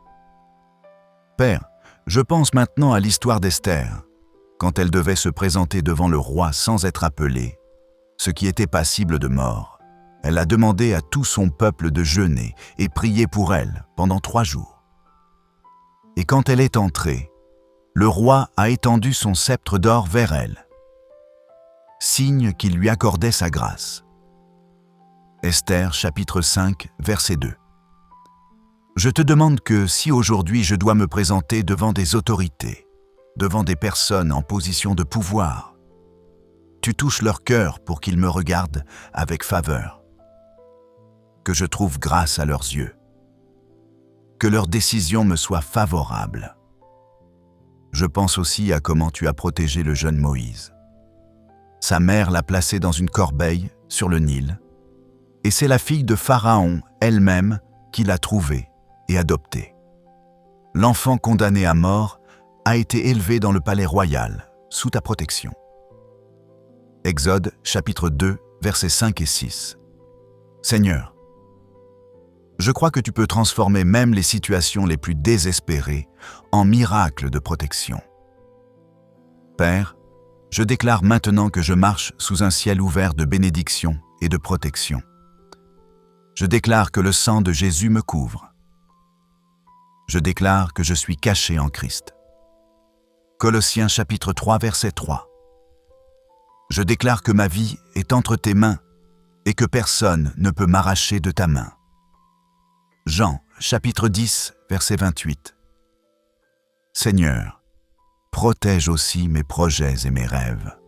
Père, je pense maintenant à l'histoire d'Esther, quand elle devait se présenter devant le roi sans être appelée, ce qui était passible de mort. Elle a demandé à tout son peuple de jeûner et prier pour elle pendant 3 jours. Et quand elle est entrée, le roi a étendu son sceptre d'or vers elle, signe qu'il lui accordait sa grâce. Esther chapitre 5, verset 2. Je te demande que si aujourd'hui je dois me présenter devant des autorités, devant des personnes en position de pouvoir, tu touches leur cœur pour qu'ils me regardent avec faveur. Que je trouve grâce à leurs yeux. Que leurs décisions me soient favorables. Je pense aussi à comment tu as protégé le jeune Moïse. Sa mère l'a placé dans une corbeille sur le Nil, et c'est la fille de Pharaon elle-même qui l'a trouvé et adopté. L'enfant condamné à mort a été élevé dans le palais royal, sous ta protection. Exode chapitre 2, versets 5 et 6. Seigneur, je crois que tu peux transformer même les situations les plus désespérées en miracles de protection. Père, je déclare maintenant que je marche sous un ciel ouvert de bénédiction et de protection. Je déclare que le sang de Jésus me couvre. Je déclare que je suis caché en Christ. Colossiens chapitre 3, verset 3. Je déclare que ma vie est entre tes mains et que personne ne peut m'arracher de ta main. Jean chapitre 10, verset 28. Seigneur, protège aussi mes projets et mes rêves.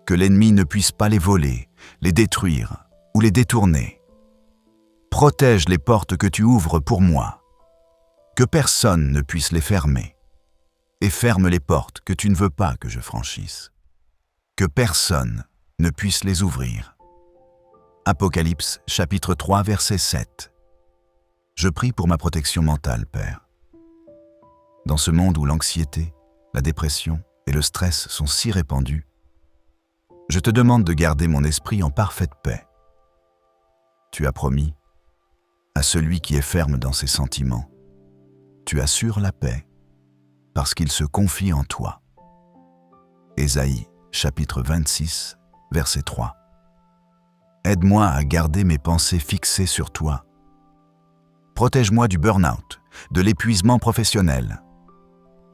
Que l'ennemi ne puisse pas les voler, les détruire ou les détourner. Protège les portes que tu ouvres pour moi. Que personne ne puisse les fermer. Et ferme les portes que tu ne veux pas que je franchisse. Que personne ne puisse les ouvrir. Apocalypse chapitre 3, verset 7. Je prie pour ma protection mentale, Père. Dans ce monde où l'anxiété, la dépression et le stress sont si répandus, je te demande de garder mon esprit en parfaite paix. Tu as promis, à celui qui est ferme dans ses sentiments, tu assures la paix, parce qu'il se confie en toi. Ésaïe, chapitre 26, verset 3. Aide-moi à garder mes pensées fixées sur toi. Protège-moi du burn-out, de l'épuisement professionnel.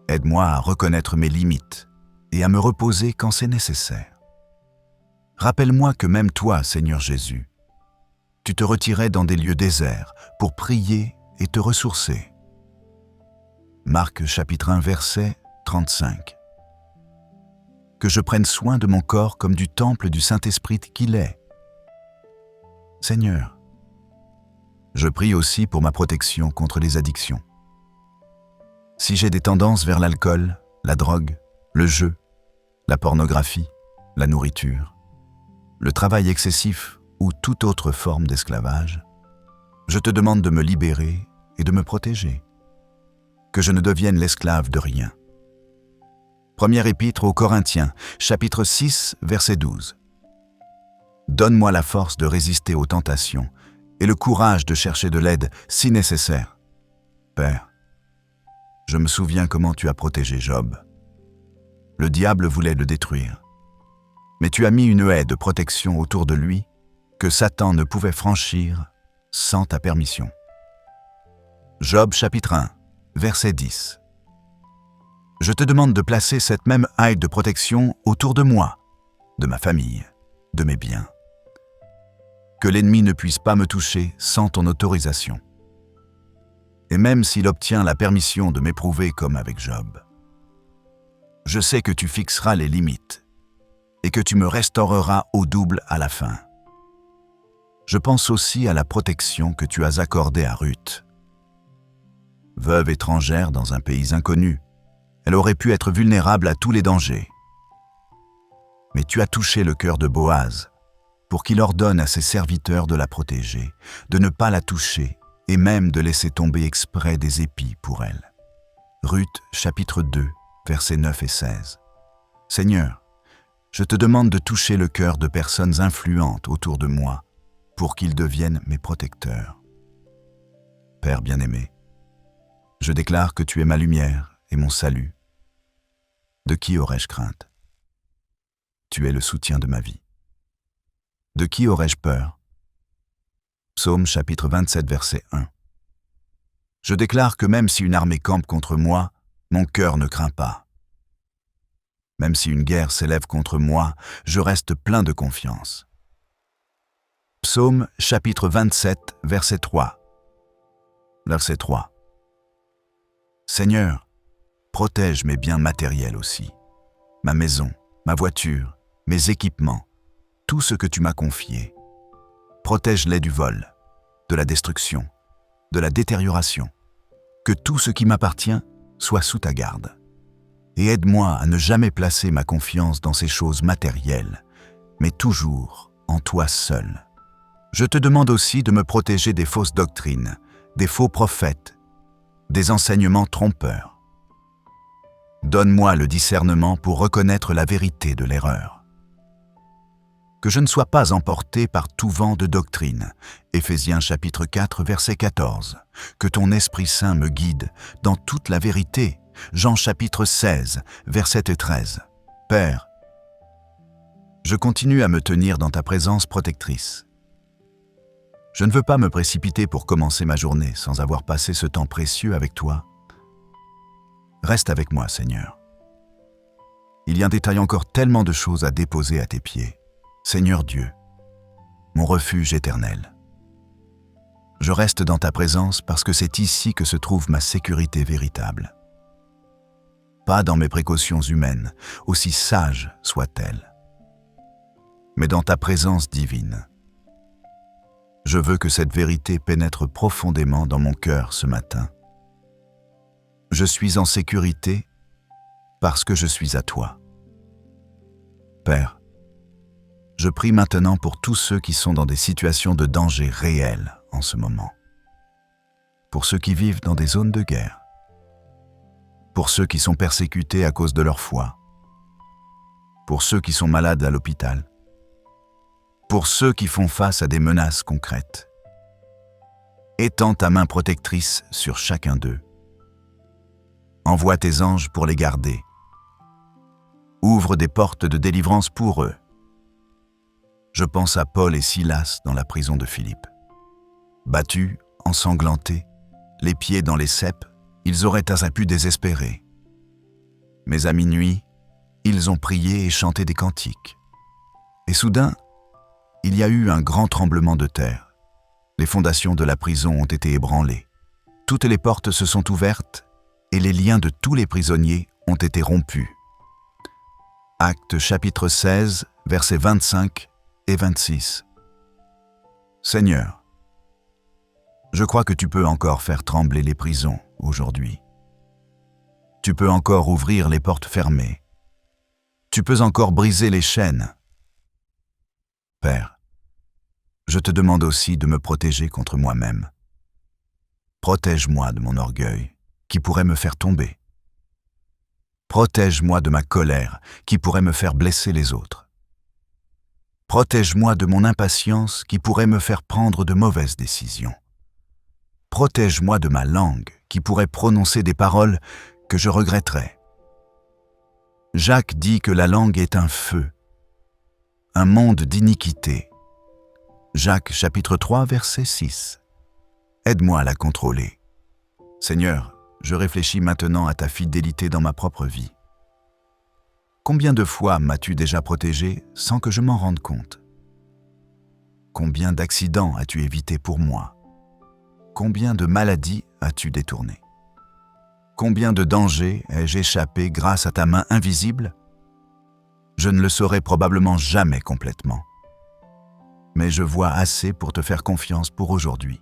Aide-moi à reconnaître mes limites et à me reposer quand c'est nécessaire. Rappelle-moi que même toi, Seigneur Jésus, tu te retirais dans des lieux déserts pour prier et te ressourcer. Marc chapitre 1, verset 35. Que je prenne soin de mon corps comme du temple du Saint-Esprit qu'il est. Seigneur, je prie aussi pour ma protection contre les addictions. Si j'ai des tendances vers l'alcool, la drogue, le jeu, la pornographie, la nourriture, le travail excessif ou toute autre forme d'esclavage, je te demande de me libérer et de me protéger, que je ne devienne l'esclave de rien. Première épître aux Corinthiens, chapitre 6, verset 12. Donne-moi la force de résister aux tentations et le courage de chercher de l'aide si nécessaire. Père, je me souviens comment tu as protégé Job. Le diable voulait le détruire, mais tu as mis une haie de protection autour de lui que Satan ne pouvait franchir sans ta permission. Job chapitre 1, verset 10. Je te demande de placer cette même haie de protection autour de moi, de ma famille, de mes biens. Que l'ennemi ne puisse pas me toucher sans ton autorisation. Et même s'il obtient la permission de m'éprouver comme avec Job, je sais que tu fixeras les limites et que tu me restaureras au double à la fin. Je pense aussi à la protection que tu as accordée à Ruth. Veuve étrangère dans un pays inconnu, elle aurait pu être vulnérable à tous les dangers. Mais tu as touché le cœur de Boaz pour qu'il ordonne à ses serviteurs de la protéger, de ne pas la toucher et même de laisser tomber exprès des épis pour elle. Ruth chapitre 2, versets 9 et 16. Seigneur, je te demande de toucher le cœur de personnes influentes autour de moi pour qu'ils deviennent mes protecteurs. Père bien-aimé, je déclare que tu es ma lumière et mon salut. De qui aurais-je crainte? Tu es le soutien de ma vie. De qui aurais-je peur? Psaume chapitre 27, verset 1. Je déclare que même si une armée campe contre moi, mon cœur ne craint pas. Même si une guerre s'élève contre moi, je reste plein de confiance. Psaume chapitre 27, verset 3. Verset 3. Seigneur, protège mes biens matériels aussi, ma maison, ma voiture, mes équipements, tout ce que tu m'as confié. Protège-les du vol, de la destruction, de la détérioration. Que tout ce qui m'appartient soit sous ta garde. Et aide-moi à ne jamais placer ma confiance dans ces choses matérielles, mais toujours en toi seul. Je te demande aussi de me protéger des fausses doctrines, des faux prophètes, des enseignements trompeurs. Donne-moi le discernement pour reconnaître la vérité de l'erreur. Que je ne sois pas emporté par tout vent de doctrine. Éphésiens chapitre 4, verset 14. Que ton Esprit Saint me guide dans toute la vérité. Jean chapitre 16, verset 13. Père, je continue à me tenir dans ta présence protectrice. Je ne veux pas me précipiter pour commencer ma journée sans avoir passé ce temps précieux avec toi. Reste avec moi, Seigneur. Il y a un détail encore tellement de choses à déposer à tes pieds. Seigneur Dieu, mon refuge éternel. Je reste dans ta présence parce que c'est ici que se trouve ma sécurité véritable. Pas dans mes précautions humaines, aussi sages soient-elles, mais dans ta présence divine. Je veux que cette vérité pénètre profondément dans mon cœur ce matin. Je suis en sécurité parce que je suis à toi. Père, je prie maintenant pour tous ceux qui sont dans des situations de danger réel en ce moment. Pour ceux qui vivent dans des zones de guerre. Pour ceux qui sont persécutés à cause de leur foi. Pour ceux qui sont malades à l'hôpital. Pour ceux qui font face à des menaces concrètes. Étends ta main protectrice sur chacun d'eux. Envoie tes anges pour les garder. Ouvre des portes de délivrance pour eux. Je pense à Paul et Silas dans la prison de Philippe. Battus, ensanglantés, les pieds dans les ceps, ils auraient pu désespérer. Mais à minuit, ils ont prié et chanté des cantiques. Et soudain, il y a eu un grand tremblement de terre. Les fondations de la prison ont été ébranlées. Toutes les portes se sont ouvertes et les liens de tous les prisonniers ont été rompus. Actes chapitre 16, versets 25 et 26. Seigneur, je crois que tu peux encore faire trembler les prisons aujourd'hui. Tu peux encore ouvrir les portes fermées. Tu peux encore briser les chaînes. Père, je te demande aussi de me protéger contre moi-même. Protège-moi de mon orgueil, qui pourrait me faire tomber. Protège-moi de ma colère, qui pourrait me faire blesser les autres. Protège-moi de mon impatience qui pourrait me faire prendre de mauvaises décisions. Protège-moi de ma langue qui pourrait prononcer des paroles que je regretterais. Jacques dit que la langue est un feu, un monde d'iniquité. Jacques chapitre 3 verset 6. Aide-moi à la contrôler. Seigneur, je réfléchis maintenant à ta fidélité dans ma propre vie. Combien de fois m'as-tu déjà protégé sans que je m'en rende compte? Combien d'accidents as-tu évité pour moi? Combien de maladies as-tu détourné? Combien de dangers ai-je échappé grâce à ta main invisible? Je ne le saurai probablement jamais complètement. Mais je vois assez pour te faire confiance pour aujourd'hui.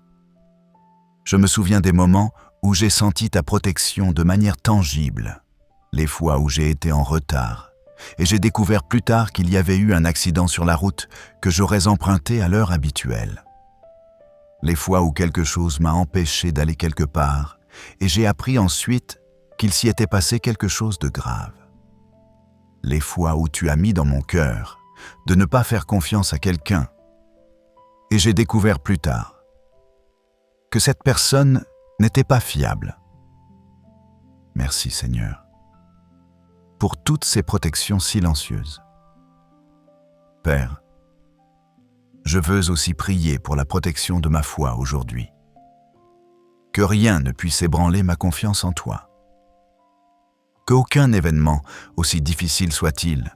Je me souviens des moments où j'ai senti ta protection de manière tangible, les fois où j'ai été en retard, et j'ai découvert plus tard qu'il y avait eu un accident sur la route que j'aurais emprunté à l'heure habituelle. Les fois où quelque chose m'a empêché d'aller quelque part, et j'ai appris ensuite qu'il s'y était passé quelque chose de grave. Les fois où tu as mis dans mon cœur de ne pas faire confiance à quelqu'un, et j'ai découvert plus tard que cette personne n'était pas fiable. Merci Seigneur pour toutes ces protections silencieuses. Père, je veux aussi prier pour la protection de ma foi aujourd'hui. Que rien ne puisse ébranler ma confiance en toi. Qu'aucun événement, aussi difficile soit-il,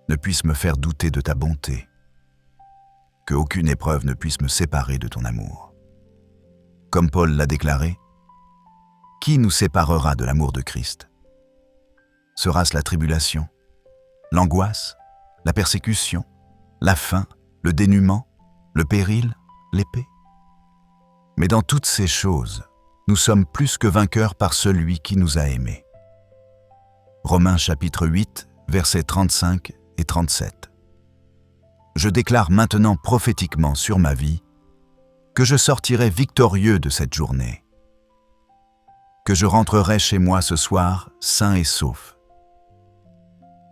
ne puisse me faire douter de ta bonté. Qu'aucune épreuve ne puisse me séparer de ton amour. Comme Paul l'a déclaré, « Qui nous séparera de l'amour de Christ ? Sera-ce la tribulation, l'angoisse, la persécution, la faim, le dénuement, le péril, l'épée ? Mais dans toutes ces choses, nous sommes plus que vainqueurs par celui qui nous a aimés. » Romains chapitre 8, versets 35 et 37. Je déclare maintenant prophétiquement sur ma vie que je sortirai victorieux de cette journée, que je rentrerai chez moi ce soir sain et sauf,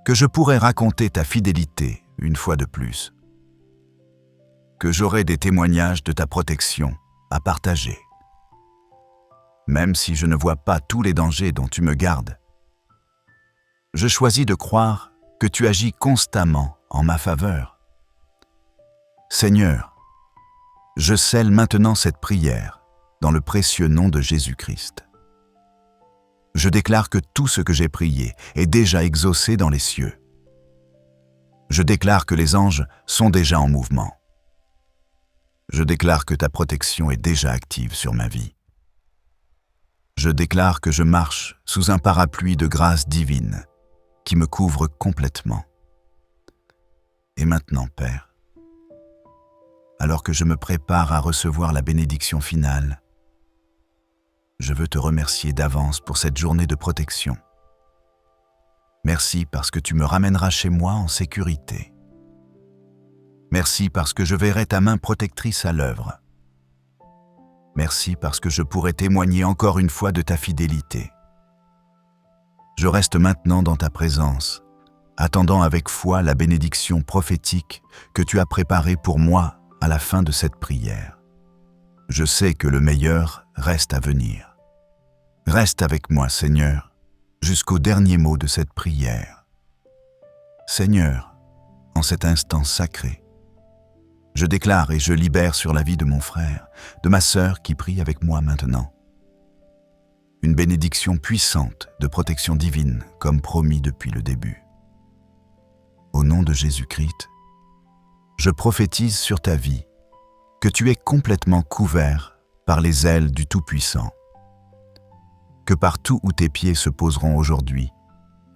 que je pourrai raconter ta fidélité une fois de plus, que j'aurai des témoignages de ta protection à partager. Même si je ne vois pas tous les dangers dont tu me gardes, je choisis de croire que tu agis constamment en ma faveur. Seigneur, je scelle maintenant cette prière dans le précieux nom de Jésus-Christ. Je déclare que tout ce que j'ai prié est déjà exaucé dans les cieux. Je déclare que les anges sont déjà en mouvement. Je déclare que ta protection est déjà active sur ma vie. Je déclare que je marche sous un parapluie de grâce divine qui me couvre complètement. Et maintenant, Père, alors que je me prépare à recevoir la bénédiction finale, je veux te remercier d'avance pour cette journée de protection. Merci parce que tu me ramèneras chez moi en sécurité. Merci parce que je verrai ta main protectrice à l'œuvre. Merci parce que je pourrai témoigner encore une fois de ta fidélité. Je reste maintenant dans ta présence, attendant avec foi la bénédiction prophétique que tu as préparée pour moi à la fin de cette prière. Je sais que le meilleur reste à venir. Reste avec moi, Seigneur, jusqu'au dernier mot de cette prière. Seigneur, en cet instant sacré, je déclare et je libère sur la vie de mon frère, de ma sœur qui prie avec moi maintenant, une bénédiction puissante de protection divine comme promis depuis le début. Au nom de Jésus-Christ, je prophétise sur ta vie que tu es complètement couvert par les ailes du Tout-Puissant, que partout où tes pieds se poseront aujourd'hui,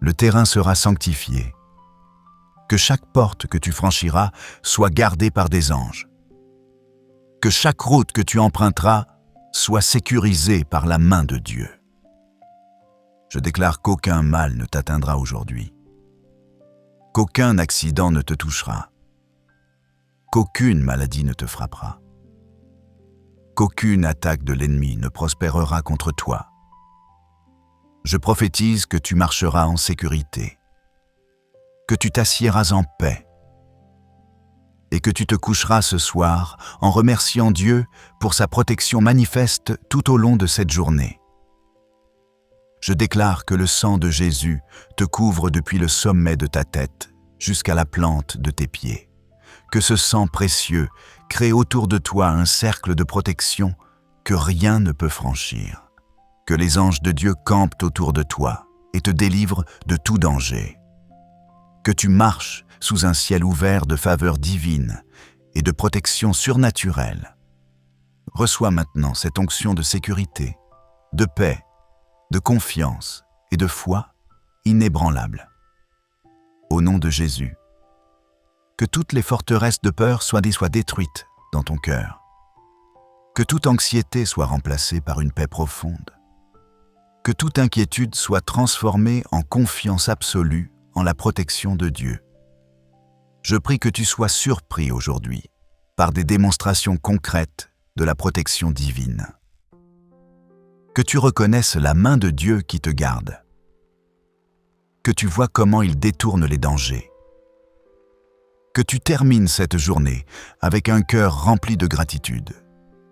le terrain sera sanctifié, que chaque porte que tu franchiras soit gardée par des anges, que chaque route que tu emprunteras soit sécurisée par la main de Dieu. Je déclare qu'aucun mal ne t'atteindra aujourd'hui, qu'aucun accident ne te touchera, qu'aucune maladie ne te frappera, qu'aucune attaque de l'ennemi ne prospérera contre toi. Je prophétise que tu marcheras en sécurité, que tu t'assiéras en paix et que tu te coucheras ce soir en remerciant Dieu pour sa protection manifeste tout au long de cette journée. Je déclare que le sang de Jésus te couvre depuis le sommet de ta tête jusqu'à la plante de tes pieds, que ce sang précieux Crée autour de toi un cercle de protection que rien ne peut franchir. Que les anges de Dieu campent autour de toi et te délivrent de tout danger. Que tu marches sous un ciel ouvert de faveur divine et de protection surnaturelle. Reçois maintenant cette onction de sécurité, de paix, de confiance et de foi inébranlable. Au nom de Jésus, que toutes les forteresses de peur soient détruites dans ton cœur. Que toute anxiété soit remplacée par une paix profonde. Que toute inquiétude soit transformée en confiance absolue en la protection de Dieu. Je prie que tu sois surpris aujourd'hui par des démonstrations concrètes de la protection divine. Que tu reconnaisses la main de Dieu qui te garde. Que tu vois comment il détourne les dangers. Que tu termines cette journée avec un cœur rempli de gratitude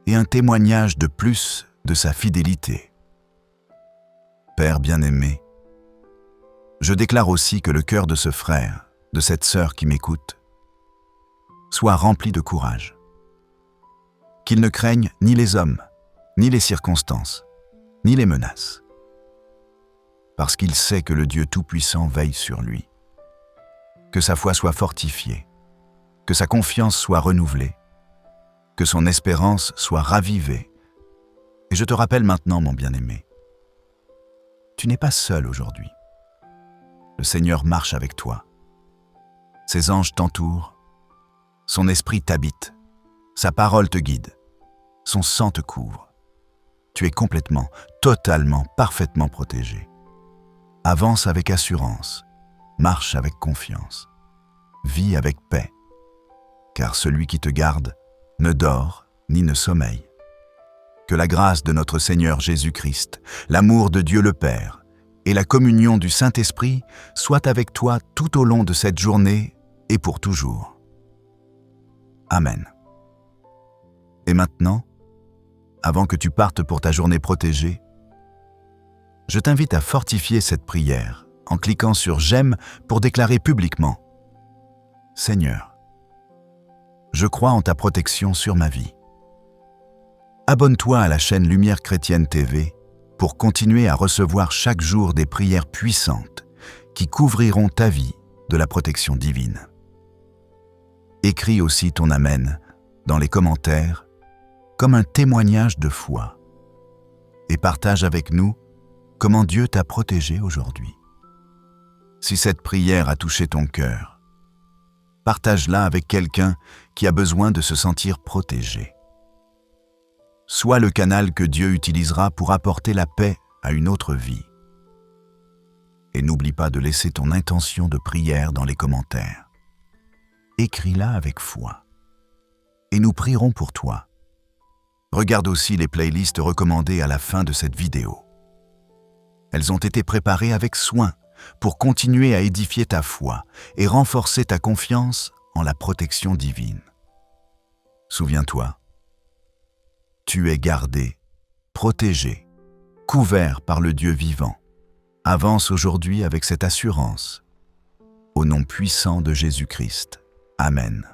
et un témoignage de plus de sa fidélité. Père bien-aimé, je déclare aussi que le cœur de ce frère, de cette sœur qui m'écoute, soit rempli de courage. Qu'il ne craigne ni les hommes, ni les circonstances, ni les menaces, parce qu'il sait que le Dieu Tout-Puissant veille sur lui. Que sa foi soit fortifiée, que sa confiance soit renouvelée, que son espérance soit ravivée. Et je te rappelle maintenant, mon bien-aimé, tu n'es pas seul aujourd'hui. Le Seigneur marche avec toi. Ses anges t'entourent, son esprit t'habite, sa parole te guide, son sang te couvre. Tu es complètement, totalement, parfaitement protégé. Avance avec assurance, marche avec confiance, vis avec paix, car celui qui te garde ne dort ni ne sommeille. Que la grâce de notre Seigneur Jésus-Christ, l'amour de Dieu le Père et la communion du Saint-Esprit soient avec toi tout au long de cette journée et pour toujours. Amen. Et maintenant, avant que tu partes pour ta journée protégée, je t'invite à fortifier cette prière en cliquant sur « J'aime » pour déclarer publiquement « Seigneur, je crois en ta protection sur ma vie. Abonne-toi à la chaîne Lumière Chrétienne TV pour continuer à recevoir chaque jour des prières puissantes qui couvriront ta vie de la protection divine. Écris aussi ton Amen dans les commentaires comme un témoignage de foi et partage avec nous comment Dieu t'a protégé aujourd'hui. Si cette prière a touché ton cœur, partage-la avec quelqu'un qui a besoin de se sentir protégé. Sois le canal que Dieu utilisera pour apporter la paix à une autre vie. Et n'oublie pas de laisser ton intention de prière dans les commentaires. Écris-la avec foi. Et nous prierons pour toi. Regarde aussi les playlists recommandées à la fin de cette vidéo. Elles ont été préparées avec soin pour continuer à édifier ta foi et renforcer ta confiance en la protection divine. Souviens-toi, tu es gardé, protégé, couvert par le Dieu vivant. Avance aujourd'hui avec cette assurance. Au nom puissant de Jésus-Christ. Amen.